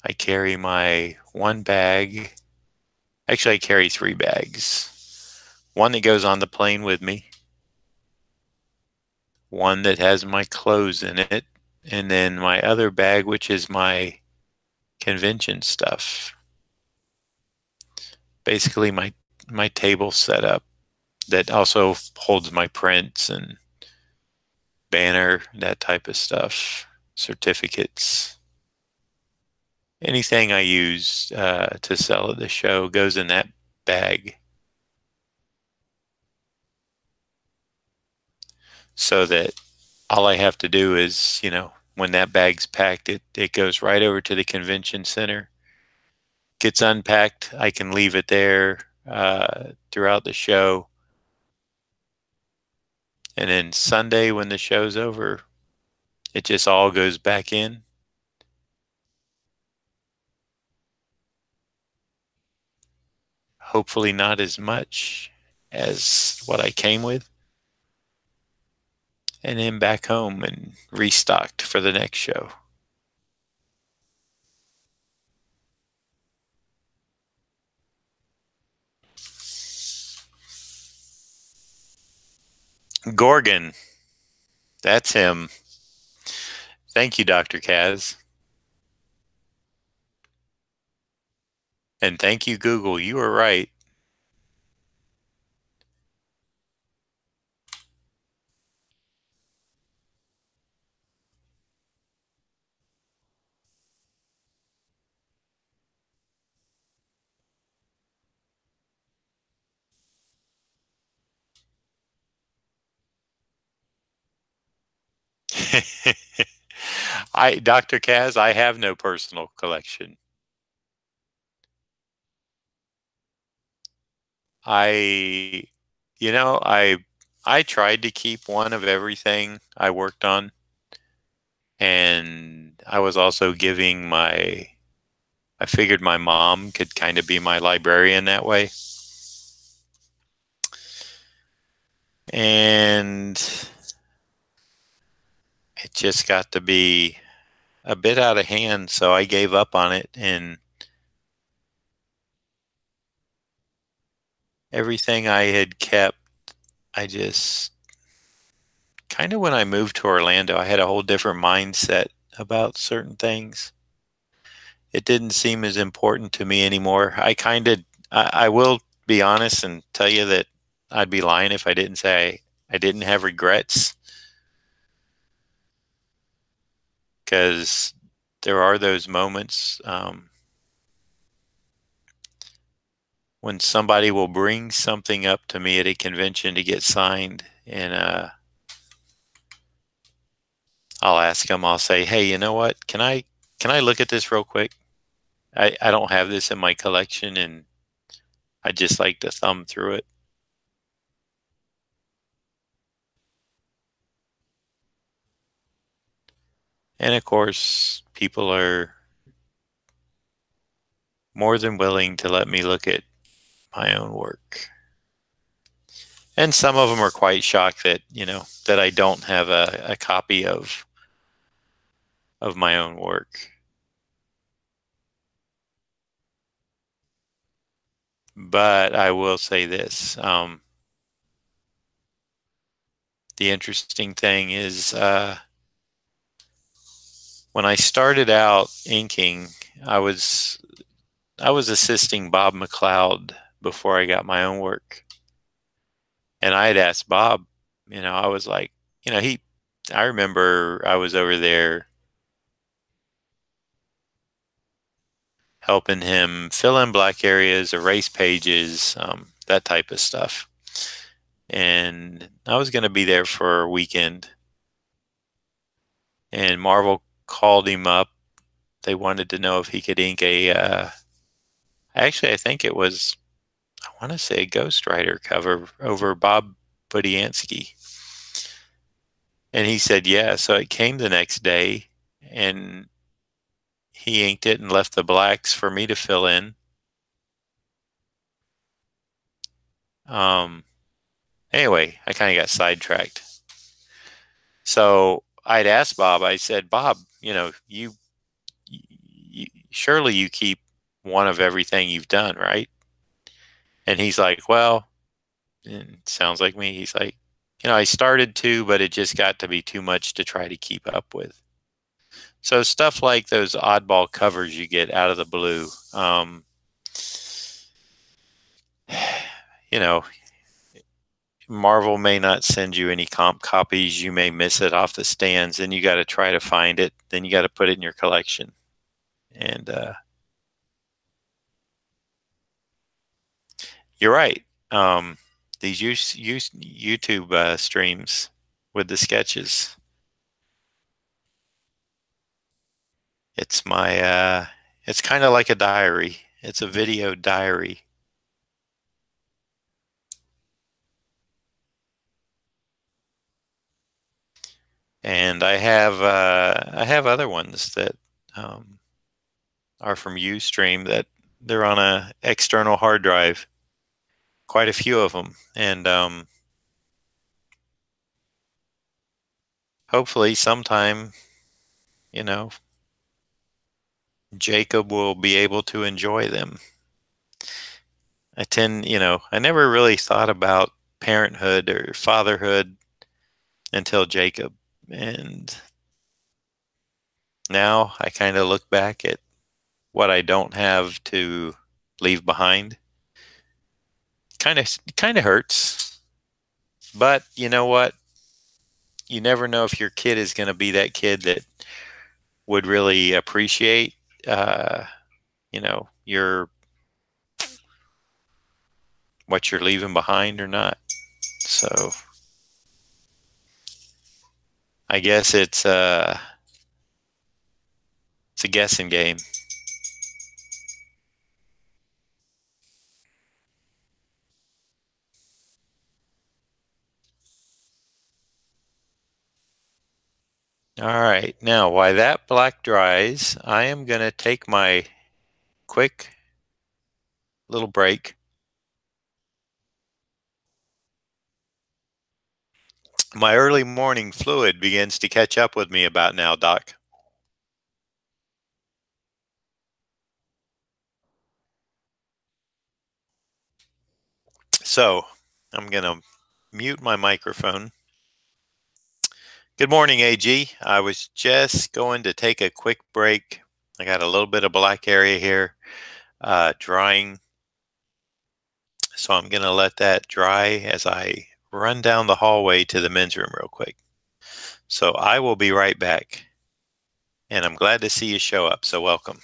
I carry my one bag. Actually, I carry 3 bags. One that goes on the plane with me, one that has my clothes in it, and then my other bag, which is my convention stuff. Basically, my table setup that also holds my prints and banner, that type of stuff, certificates. Anything I use to sell at the show goes in that bag. So that all I have to do is, when that bag's packed, it goes right over to the convention center, gets unpacked. I can leave it there throughout the show. And then Sunday, when the show's over, it just all goes back in. Hopefully not as much as what I came with. And then back home and restocked for the next show. Gorgon. That's him. Thank you, Dr. Kaz. And thank you, Google. You were right. Dr. Kaz, I have no personal collection. I tried to keep one of everything I worked on, and I was also I figured my mom could kind of be my librarian that way. And it just got to be a bit out of hand, so I gave up on it, and everything I had kept, I just kind of, when I moved to Orlando, I had a whole different mindset about certain things. It didn't seem as important to me anymore. I will be honest and tell you that I'd be lying if I didn't say I didn't have regrets, because there are those moments when somebody will bring something up to me at a convention to get signed, and I'll ask them. I'll say, "Hey, you know what? Can I look at this real quick? I don't have this in my collection, and I just like to thumb through it." And of course, people are more than willing to let me look at my own work. And some of them are quite shocked that, that I don't have a copy of my own work. But I will say this. The interesting thing is, when I started out inking, I was I was assisting Bob McLeod before I got my own work. And I had asked Bob, I was like, I remember I was over there helping him fill in black areas, erase pages, that type of stuff. And I was going to be there for a weekend. And Marvel called him up. They wanted to know if he could ink actually, I think it was, I want to say, a Ghost Rider cover over Bob Budiansky. And he said, yeah. So it came the next day, and he inked it and left the blacks for me to fill in. Anyway, I kind of got sidetracked. So I'd asked Bob, I said, Bob, you surely you keep one of everything you've done, right? And he's like, well, it sounds like me. He's like, I started to, but it just got to be too much to try to keep up with. So stuff like those oddball covers you get out of the blue, you know, Marvel may not send you any comp copies. You may miss it off the stands, and you got to try to find it. Then you got to put it in your collection. And you're right. These YouTube streams with the sketches. It's it's kind of like a diary. It's a video diary. And I have other ones that are from Ustream that they're on a external hard drive. Quite a few of them, and hopefully sometime, you know, Jacob will be able to enjoy them. I never really thought about parenthood or fatherhood until Jacob. And now I kind of look back at what I don't have to leave behind. Kind of hurts. But you know what? You never know if your kid is going to be that kid that would really appreciate, your what you're leaving behind or not. So I guess it's a guessing game. All right, now while that black dries, I am going to take my quick little break. My early morning fluid begins to catch up with me about now, Doc. So, I'm going to mute my microphone. Good morning, AG. I was just going to take a quick break. I got a little bit of black area here, drying. So I'm going to let that dry as I run down the hallway to the men's room real quick. So I will be right back. And I'm glad to see you show up. So welcome.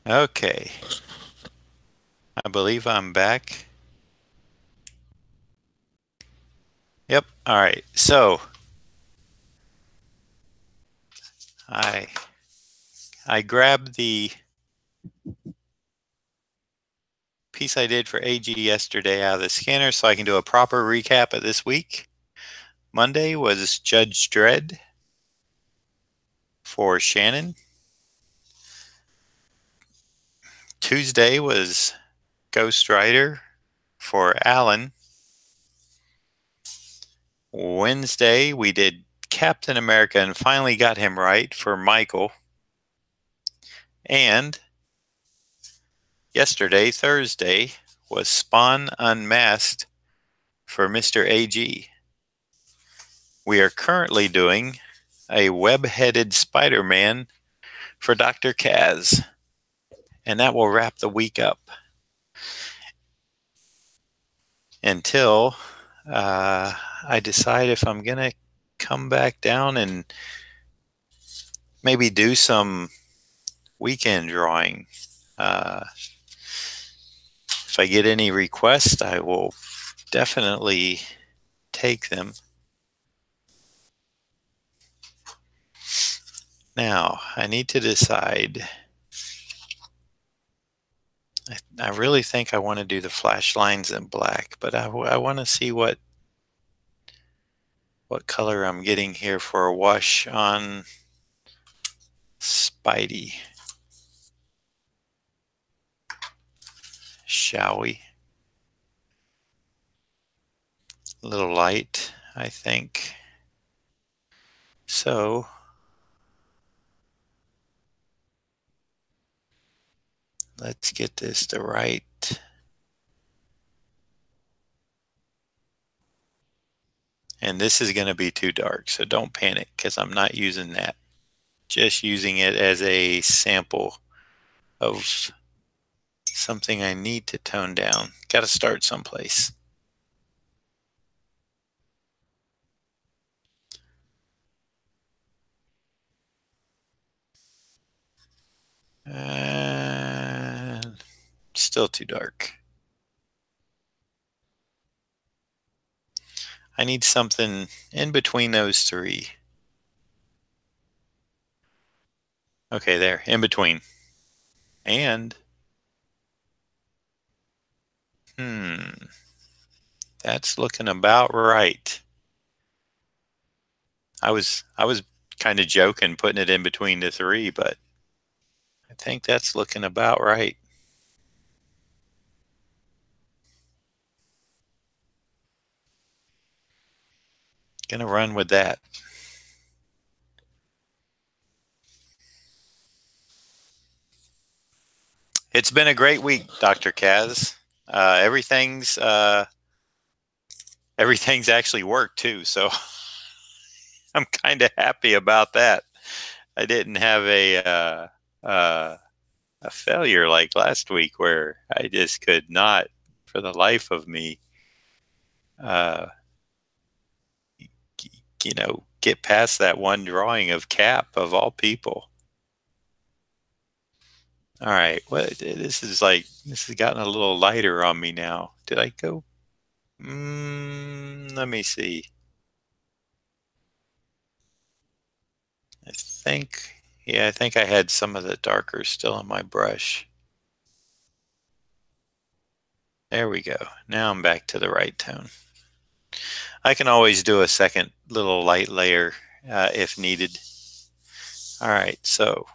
Okay. I believe I'm back. Yep. All right. So I grabbed the piece I did for AG yesterday out of the scanner so I can do a proper recap of this week. Monday was Judge Dredd for Shannon. Tuesday was Ghost Rider for Alan. Wednesday we did Captain America and finally got him right for Michael. And yesterday, Thursday, was Spawn Unmasked for Mr. AG. We are currently doing a web-headed Spider-Man for Dr. Kaz. And that will wrap the week up until I decide if I'm going to come back down and maybe do some weekend drawing. If I get any requests, I will definitely take them. Now, I need to decide. I really think I want to do the flash lines in black, but I want to see what color I'm getting here for a wash on Spidey. Shall we? A little light, I think. So let's get this to right. And this is going to be too dark, so don't panic because I'm not using that. Just using it as a sample of something I need to tone down. Got to start someplace. Still too dark. I need something in between those three. Okay, there, in between. And, that's looking about right. I was kind of joking putting it in between the three, but I think that's looking about right. Gonna run with that. It's been a great week, Dr. Kaz. Everything's actually worked too, so I'm kind of happy about that. I didn't have a failure like last week where I just could not, for the life of me, get past that one drawing of Cap of all people. All right, this has gotten a little lighter on me now. Did I go? Let me see. I think I had some of the darker still on my brush. There we go. Now I'm back to the right tone. I can always do a second little light layer if needed. All right, so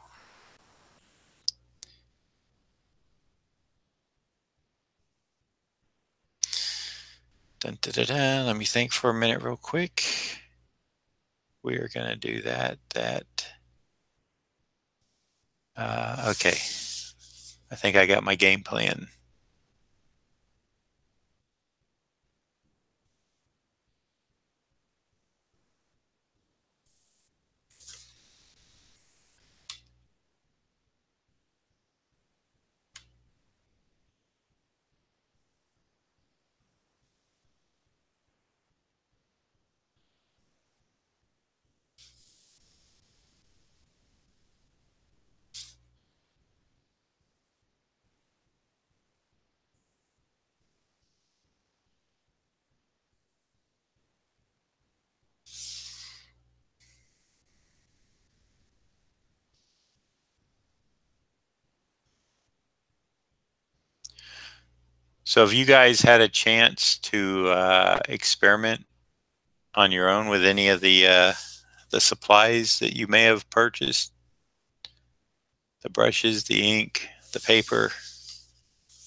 let me think for a minute real quick. We are going to do that. Okay. I think I got my game plan. So have you guys had a chance to experiment on your own with any of the supplies that you may have purchased? The brushes, the ink, the paper.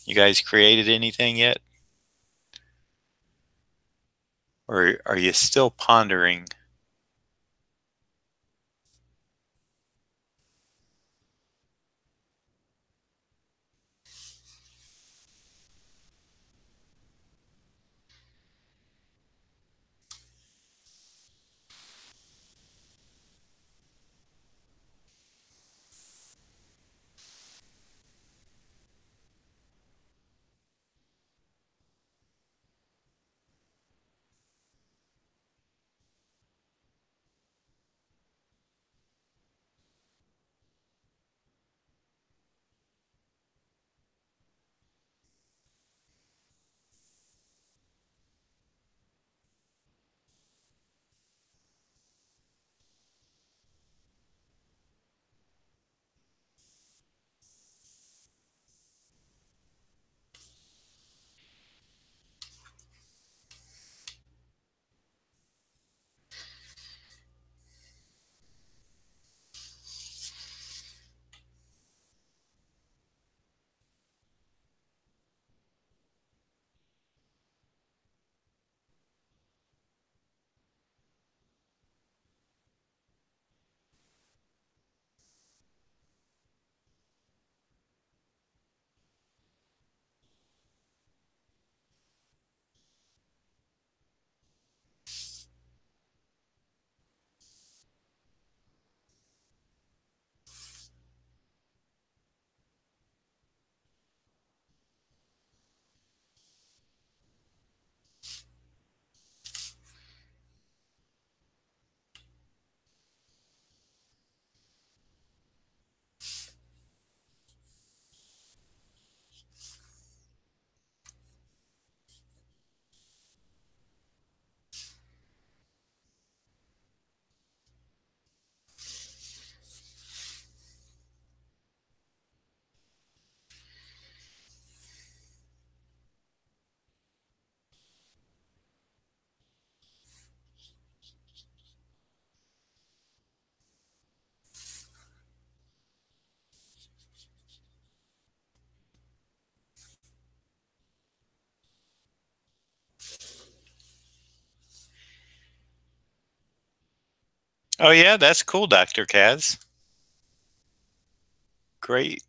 You guys created anything yet? Or are you still pondering? Oh yeah, that's cool, Dr. Kaz. Great.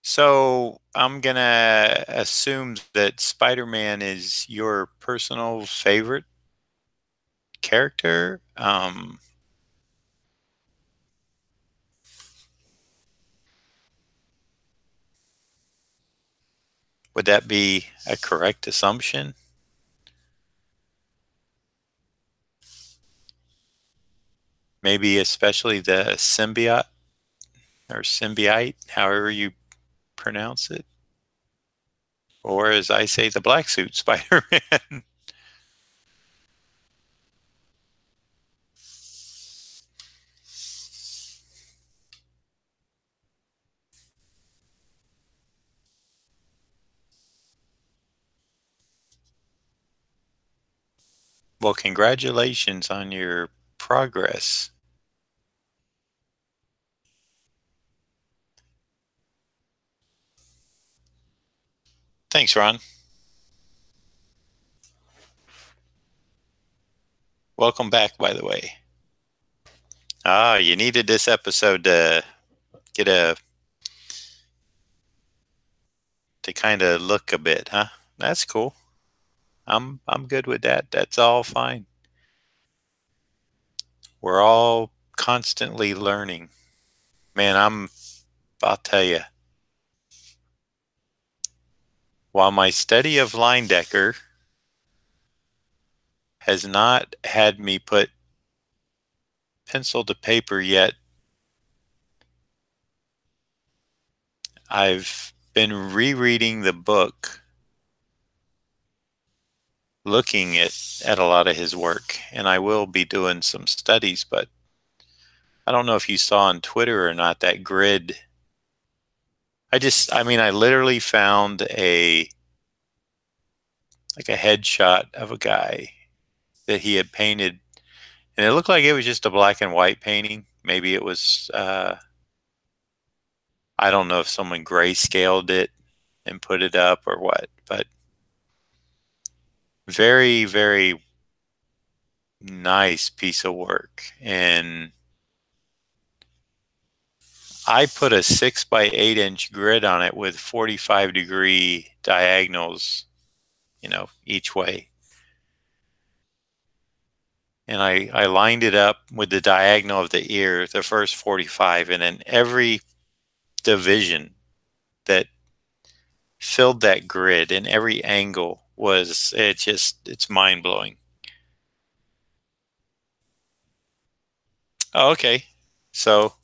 So I'm gonna assume that Spider-Man is your personal favorite character. Would that be a correct assumption? Maybe especially the symbiote or symbiote, however you pronounce it, or as I say, the black suit Spider-Man. Well, congratulations on your progress. Thanks, Ron. Welcome back, by the way. Ah, you needed this episode to get a to kind of look a bit, huh? That's cool. I'm good with that. That's all fine. We're all constantly learning. Man, I'll tell you, while my study of line decker has not had me put pencil to paper yet, I've been rereading the book, looking at a lot of his work, and I will be doing some studies, but I don't know if you saw on Twitter or not that grid. I mean, I literally found a headshot of a guy that he had painted, and it looked like it was just a black and white painting. Maybe it was, I don't know if someone grayscaled it and put it up or what, but very, very nice piece of work. And I put a 6 by 8 inch grid on it with 45-degree diagonals, each way. And I lined it up with the diagonal of the ear, the first 45, and then every division that filled that grid in every angle it's mind blowing. Oh, okay. So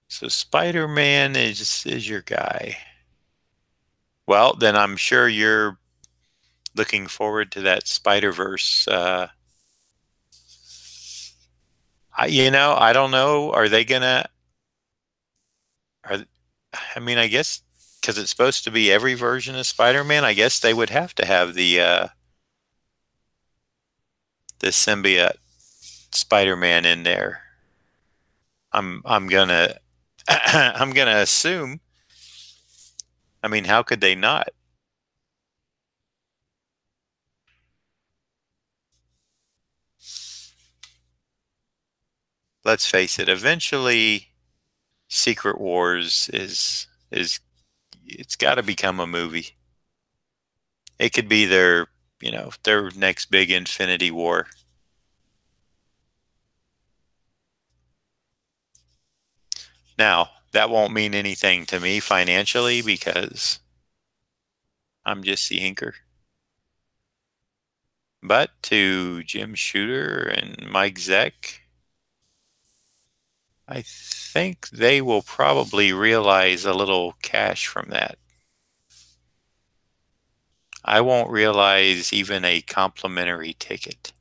so Spider-Man is your guy. Well, then I'm sure you're looking forward to that Spider-Verse. I don't know. Are they gonna? Are I mean, I guess because it's supposed to be every version of Spider-Man. I guess they would have to have the symbiote Spider-Man in there. I'm gonna I'm gonna assume. I mean, how could they not? Let's face it. Eventually, Secret Wars is it's got to become a movie. It could be their next big Infinity War. Now, that won't mean anything to me financially because I'm just the inker. But to Jim Shooter and Mike Zeck, I think they will probably realize a little cash from that. I won't realize even a complimentary ticket.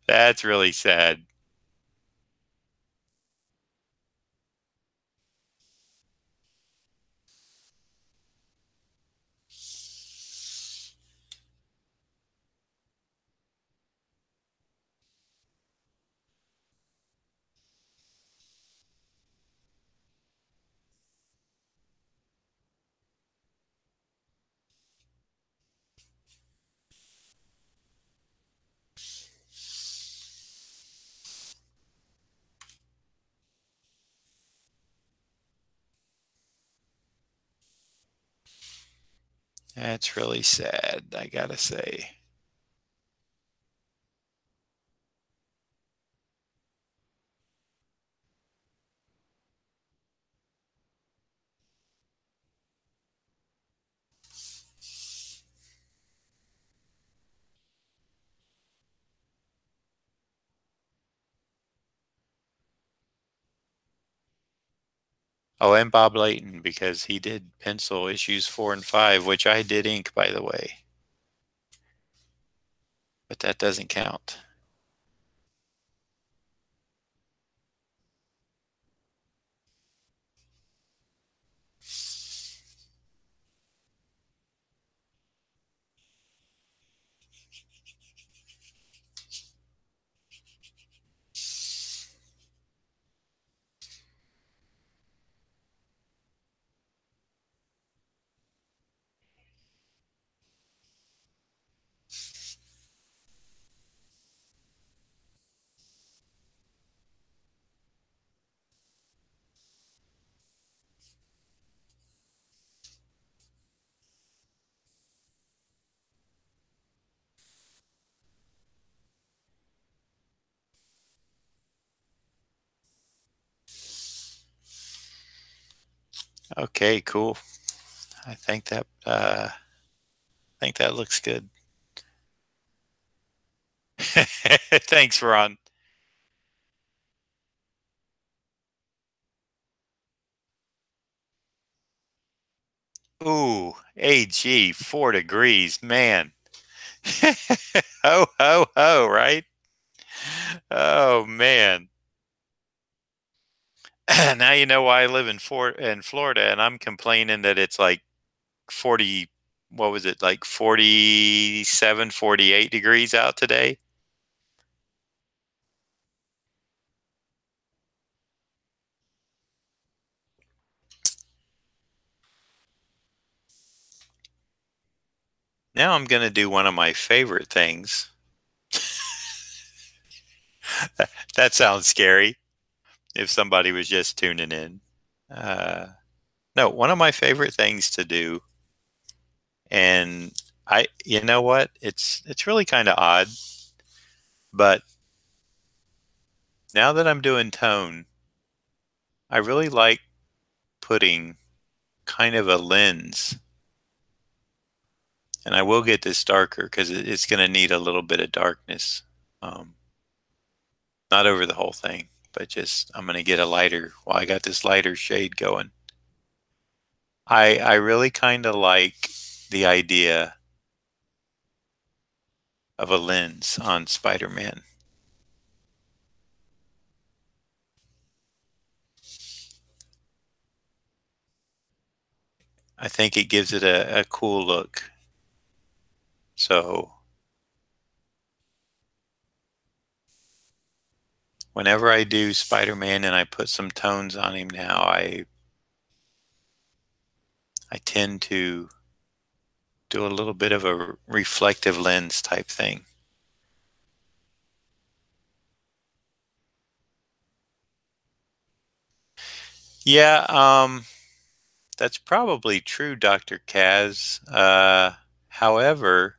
That's really sad. That's really sad, I gotta say. Oh, and Bob Layton, because he did pencil issues 4 and 5, which I did ink, by the way. But that doesn't count. Okay, cool. I think that looks good. Thanks, Ron. Ooh, AG, 4 degrees, man. Ho, ho, ho, right? Oh, man. Now you know why I live in Florida, and I'm complaining that it's like 40, what was it, like 47, 48 degrees out today? Now I'm going to do one of my favorite things. That sounds scary if somebody was just tuning in. Uh, no, one of my favorite things to do, and you know what? It's really kind of odd, but now that I'm doing tone, I really like putting kind of a lens, and I will get this darker because it's going to need a little bit of darkness. Um, not over the whole thing, but just I'm going to get a lighter. Well, I got this lighter shade going. I really kind of like the idea of a lens on Spider-Man. I think it gives it a cool look. So whenever I do Spider-Man and I put some tones on him now, I tend to do a little bit of a reflective lens type thing. Yeah, that's probably true, Dr. Kaz. However,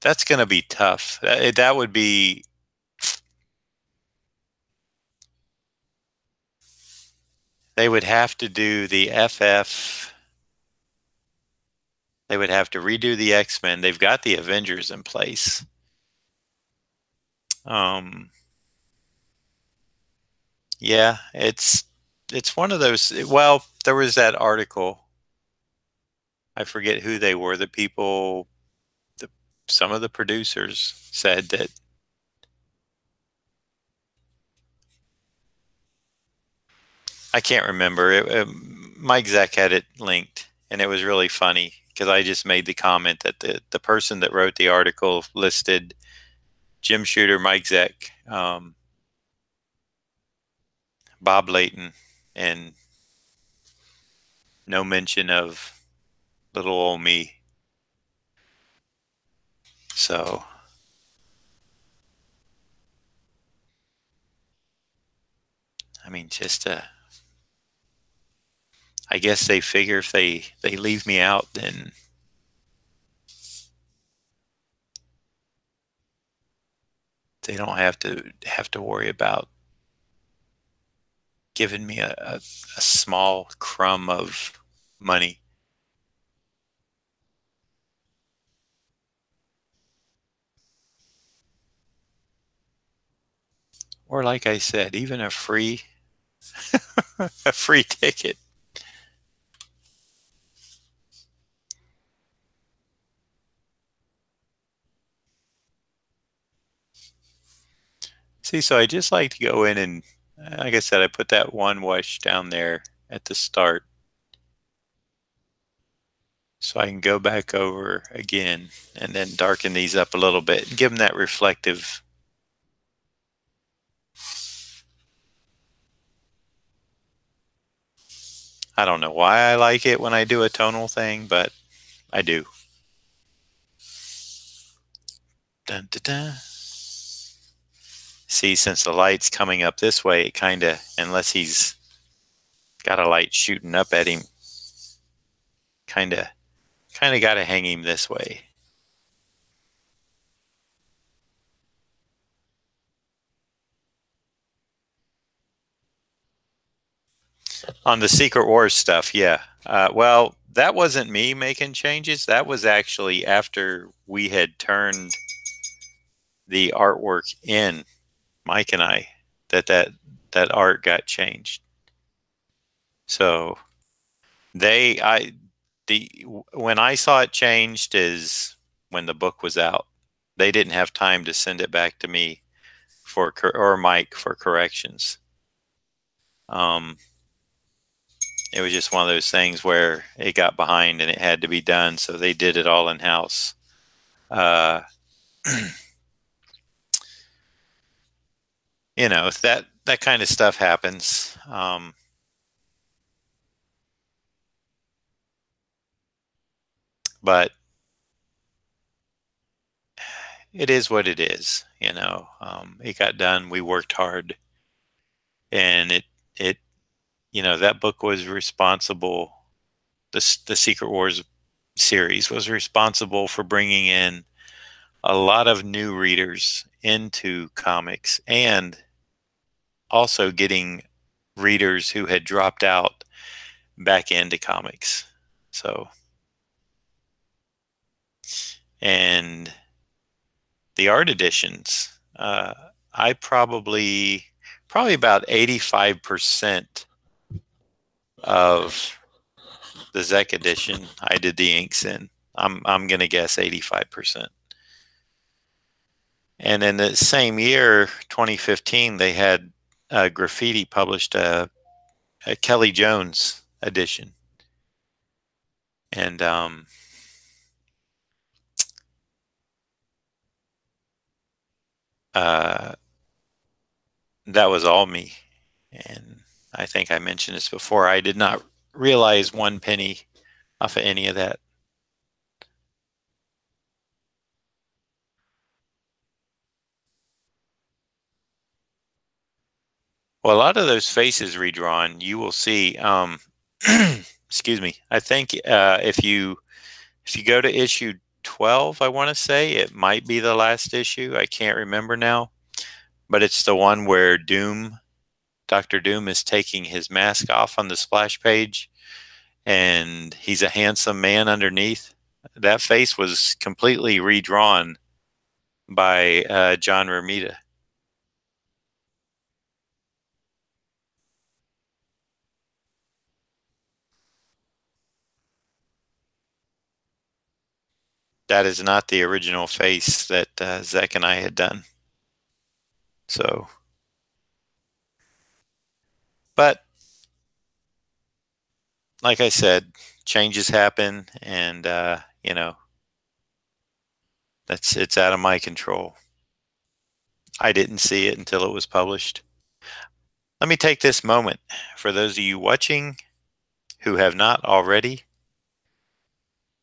that's going to be tough. That would be, they would have to do the FF. They would have to redo the X-Men. They've got the Avengers in place. Um, yeah, it's one of those. Well, there was that article. I forget who they were. The people, the, some of the producers said that I can't remember. Mike Zeck had it linked, and it was really funny because I just made the comment that the person that wrote the article listed Jim Shooter, Mike Zeck, Bob Layton, and no mention of little old me. So, I mean, just I guess they figure if they leave me out, then they don't have to worry about giving me a small crumb of money. Or like I said, even a free a free ticket. See, so I just like to go in and, like I said, I put that one wash down there at the start so I can go back over again and then darken these up a little bit and give them that reflective. I don't know why I like it when I do a tonal thing, but I do. Dun, dun, dun. See, since the light's coming up this way, it kind of, unless he's got a light shooting up at him, kind of got to hang him this way. On the Secret Wars stuff, yeah. Well, that wasn't me making changes. That was actually after we had turned the artwork in, Mike and I, that art got changed. So when I saw it changed is when the book was out. They didn't have time to send it back to me or Mike for corrections. It was just one of those things where it got behind and it had to be done, so they did it all in house. You know, that kind of stuff happens. But it is what it is. You know, it got done. We worked hard, and it you know, that book was responsible. The Secret Wars series was responsible for bringing in a lot of new readers into comics and also getting readers who had dropped out back into comics. So, and the art editions, I probably about 85% of the Zek edition I did the inks in. I'm gonna guess 85%. And in the same year, 2015, they had Graffiti published a Kelly Jones edition, and that was all me. And I think I mentioned this before. I did not realize 1 penny off of any of that. Well, a lot of those faces redrawn, you will see. Excuse me. I think if you go to issue 12, I want to say it might be the last issue. I can't remember now, but it's the one where Dr. Doom is taking his mask off on the splash page, and he's a handsome man underneath. That face was completely redrawn by John Romita. That is not the original face that Zek and I had done. So, but like I said, changes happen, and you know, it's out of my control. I didn't see it until it was published. Let me take this moment for those of you watching who have not already.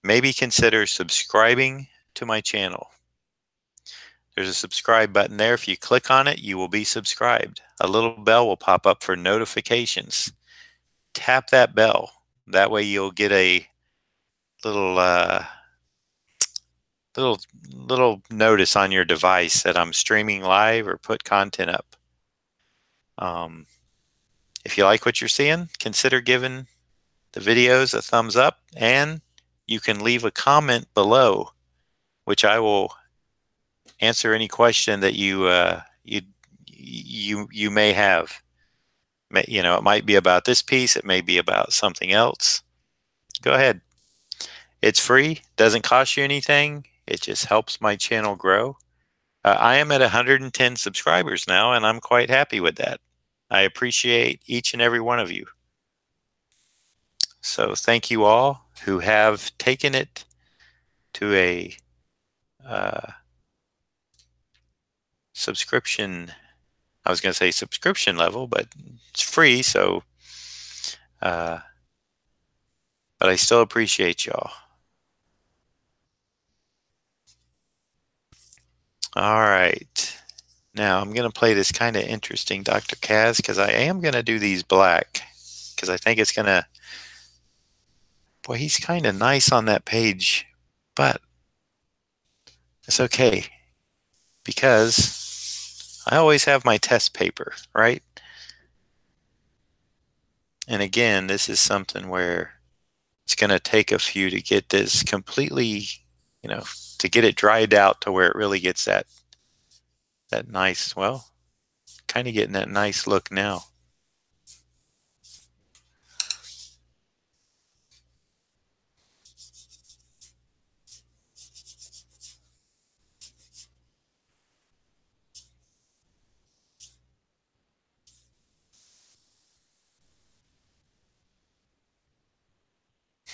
Maybe consider subscribing to my channel. There's a subscribe button there. If you click on it, you will be subscribed. A little bell will pop up for notifications. Tap that bell. That way you'll get a little little notice on your device that I'm streaming live or put content up. If you like what you're seeing, consider giving the videos a thumbs up, and you can leave a comment below, which I will answer any question that you may have. You know, it might be about this piece, it may be about something else. Go ahead. It's free, doesn't cost you anything. It just helps my channel grow. I am at 110 subscribers now, and I'm quite happy with that. I appreciate each and every one of you. So thank you all who have taken it to a subscription. I was going to say subscription level, but it's free. So, but I still appreciate y'all. All right. Now I'm going to play this kind of interesting Dr. Kaz, because I am going to do these black, because I think it's going to, boy, he's kind of nice on that page, but it's okay, because I always have my test paper, right? And again, this is something where it's going to take a few to get this completely, you know, to get it dried out to where it really gets that nice, well, kind of getting that nice look now.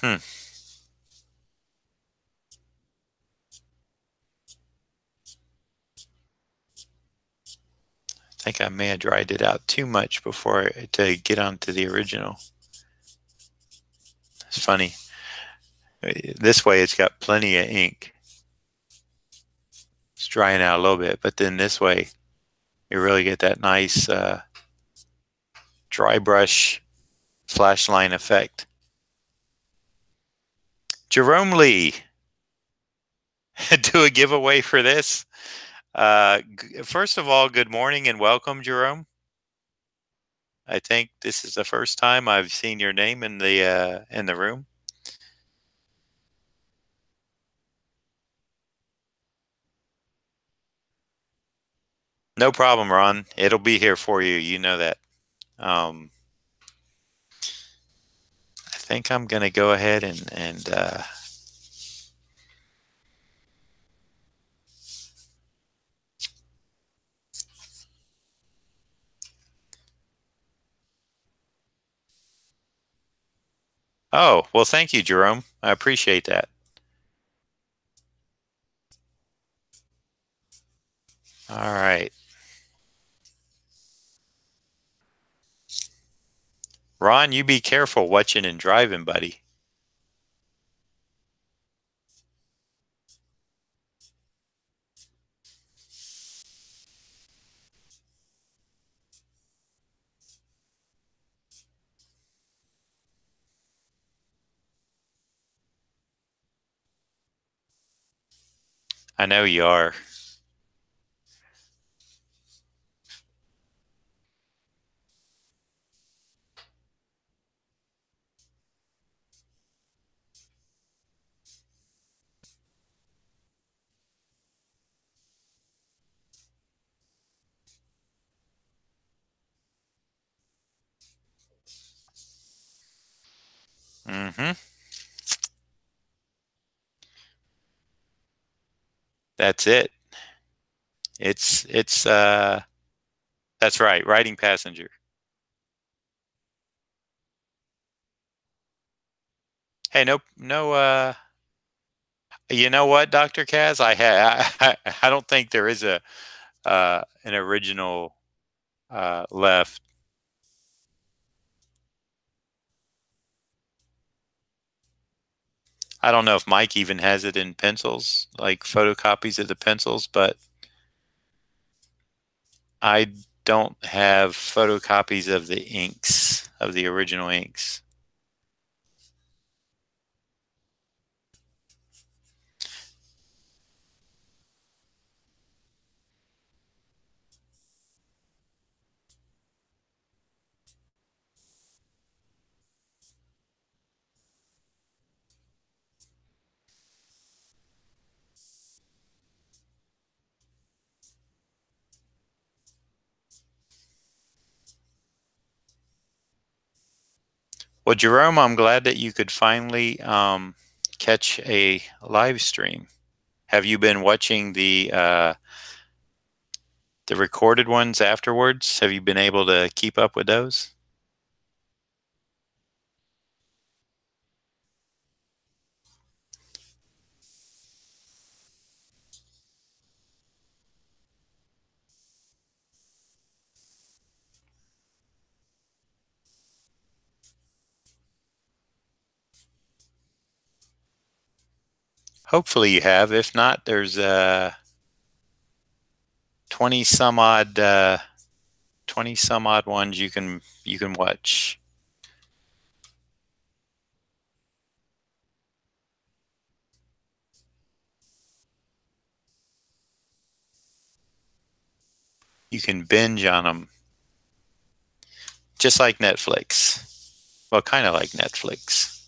I think I may have dried it out too much before to get onto the original. It's funny. This way it's got plenty of ink. It's drying out a little bit, but then this way you really get that nice dry brush flash line effect. Jerome Lee, do a giveaway for this. First of all, good morning and welcome, Jerome. I think this is the first time I've seen your name in the room. No problem, Ron. It'll be here for you. You know that. I think I'm going to go ahead and oh, well, thank you, Jerome. I appreciate that. All right. Ron, you be careful watching and driving, buddy. I know you are. Mm-hmm. That's it. It's that's right, riding passenger. Hey, no, you know what, Dr. Kaz? I don't think there is a an original left. I don't know if Mike even has it in pencils, like photocopies of the pencils, but I don't have photocopies of the inks, of the original inks. Well, Jerome, I'm glad that you could finally catch a live stream. Have you been watching the recorded ones afterwards? Have you been able to keep up with those? Hopefully you have. If not, there's 20 some odd 20 some odd ones you can watch. You can binge on them, just like Netflix. Well, kind of like Netflix.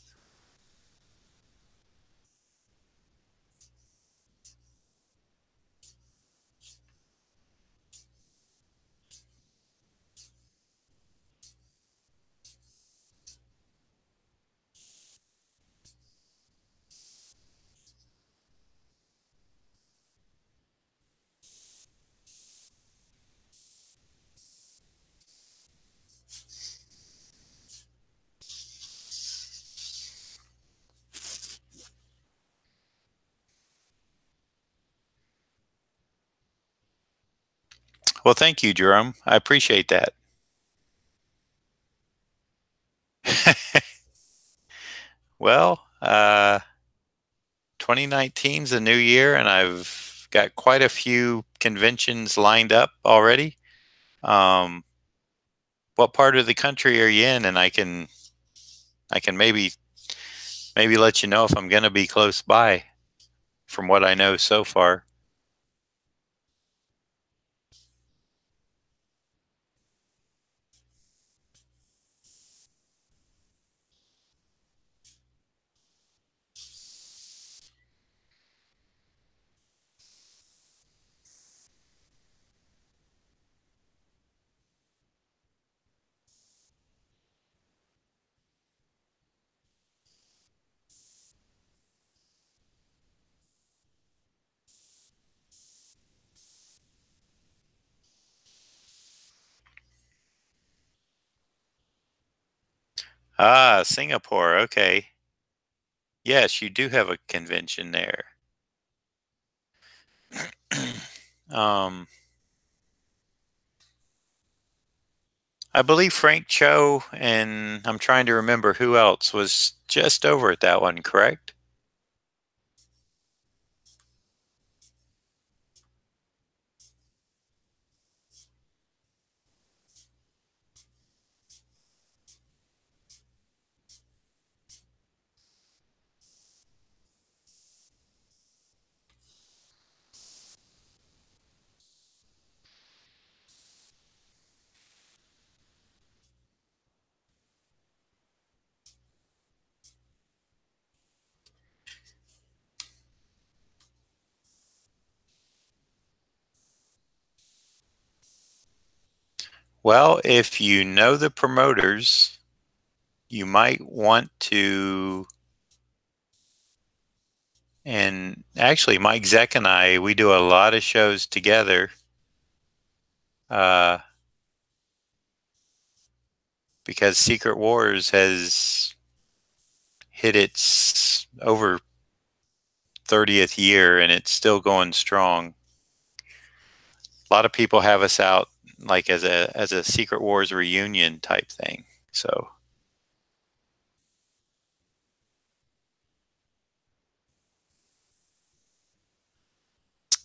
Well, thank you, Jerome. I appreciate that. Well, 2019 is a new year, and I've got quite a few conventions lined up already. Um, what part of the country are you in? And I can maybe let you know if I'm going to be close by from what I know so far. Ah, Singapore. Okay. Yes, you do have a convention there. um, I believe Frank Cho and I'm trying to remember who else was just over at that one, correct? Well, if you know the promoters, you might want to. And actually, Mike Zeck and I, we do a lot of shows together uh, because Secret Wars has hit its over 30th year and it's still going strong. A lot of people have us out like as a Secret Wars reunion type thing. So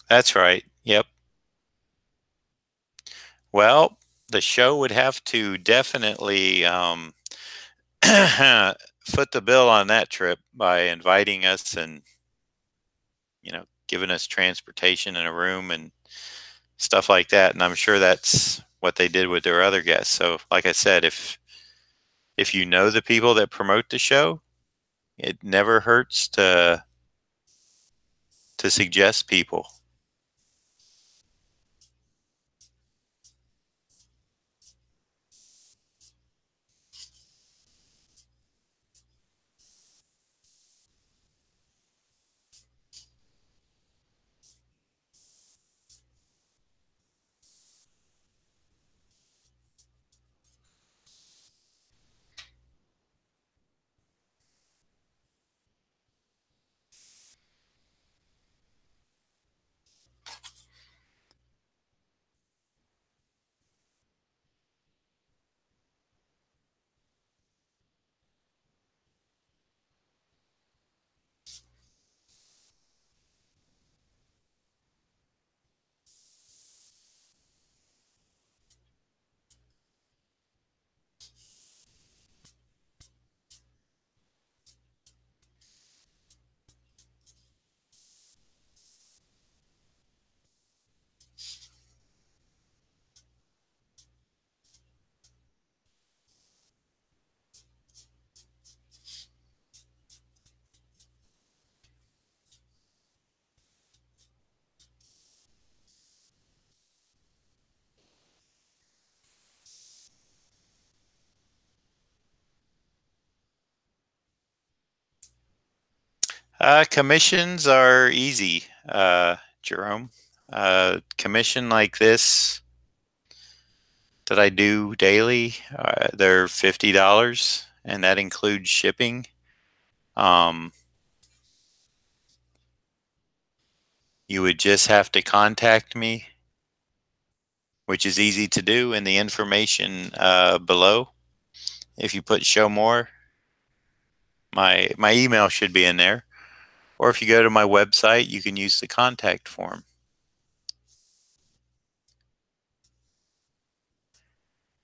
that's right. Yep. Well, the show would have to definitely foot the bill on that trip by inviting us and giving us transportation and a room and stuff like that. And I'm sure that's what they did with their other guests. So, like I said, if you know the people that promote the show, it never hurts to suggest people. Commissions are easy, Jerome. Commission like this that I do daily, they're $50, and that includes shipping. You would just have to contact me, which is easy to do in the information below. If you put show more, my email should be in there. Or if you go to my website, you can use the contact form.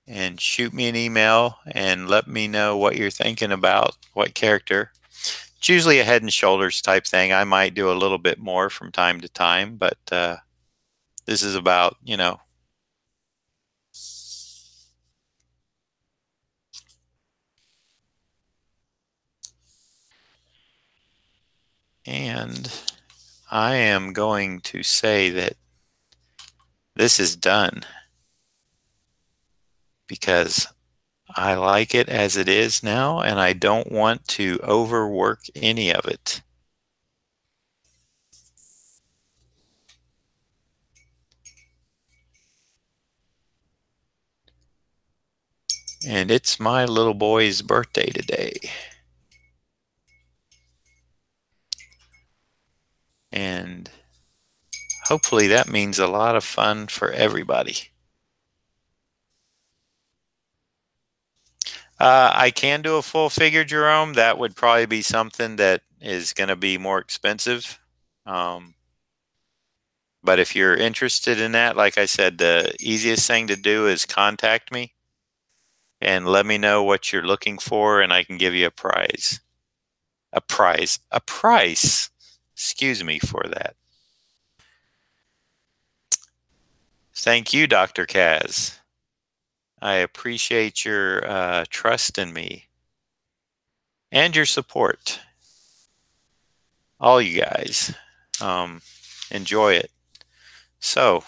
And shoot me an email and let me know what you're thinking about, what character. It's usually a Head and Shoulders type thing. I might do a little bit more from time to time, but this is about, you know. And I am going to say that this is done because I like it as it is now, and I don't want to overwork any of it. And it's my little boy's birthday today. And hopefully that means a lot of fun for everybody. I can do a full figure, Jerome. That would probably be something that is going to be more expensive. But if you're interested in that, like I said, the easiest thing to do is contact me and let me know what you're looking for, and I can give you a prize. A prize. A price. Excuse me for that. Thank you, Dr. Kaz. I appreciate your trust in me and your support. All you guys. Enjoy it. So,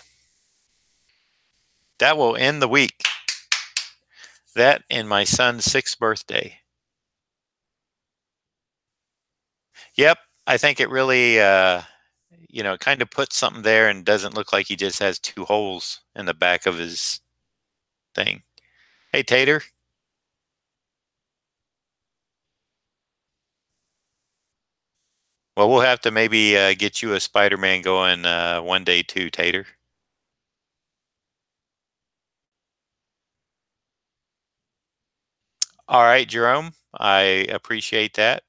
that will end the week. That and my son's 6th birthday. Yep, I think it really, kind of puts something there and doesn't look like he just has 2 holes in the back of his thing. Hey, Tater. Well, we'll have to maybe get you a Spider-Man going one day too, Tater. All right, Jerome. I appreciate that.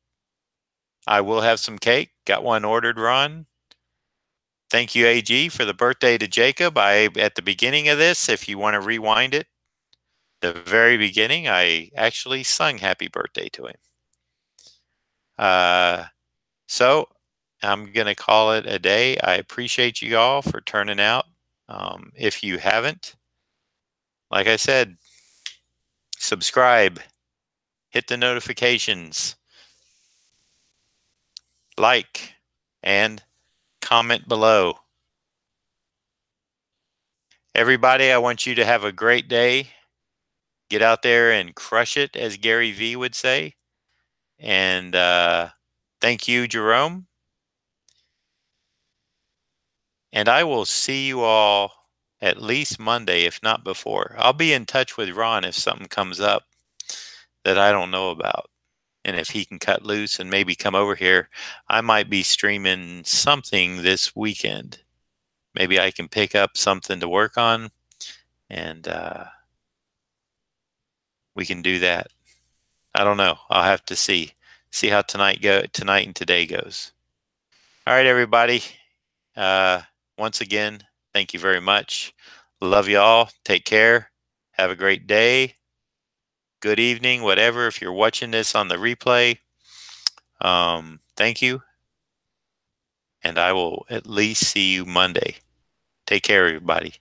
I will have some cake. Got one ordered, Ron. Thank you, AG, for the birthday to Jacob. At the beginning of this, if you want to rewind it, the very beginning, I actually sung happy birthday to him. So I'm going to call it a day. I appreciate you all for turning out. If you haven't, like I said, subscribe, hit the notifications, like, and comment below. Everybody, I want you to have a great day. Get out there and crush it, as Gary V would say. And thank you, Jerome. And I will see you all at least Monday, if not before. I'll be in touch with Ron if something comes up that I don't know about. And if he can cut loose and maybe come over here, I might be streaming something this weekend. Maybe I can pick up something to work on, and we can do that. I don't know. I'll have to see how tonight and today goes. All right, everybody. Once again, thank you very much. Love y'all. Take care. Have a great day. Good evening, whatever. If you're watching this on the replay, thank you. And I will at least see you Monday. Take care, everybody.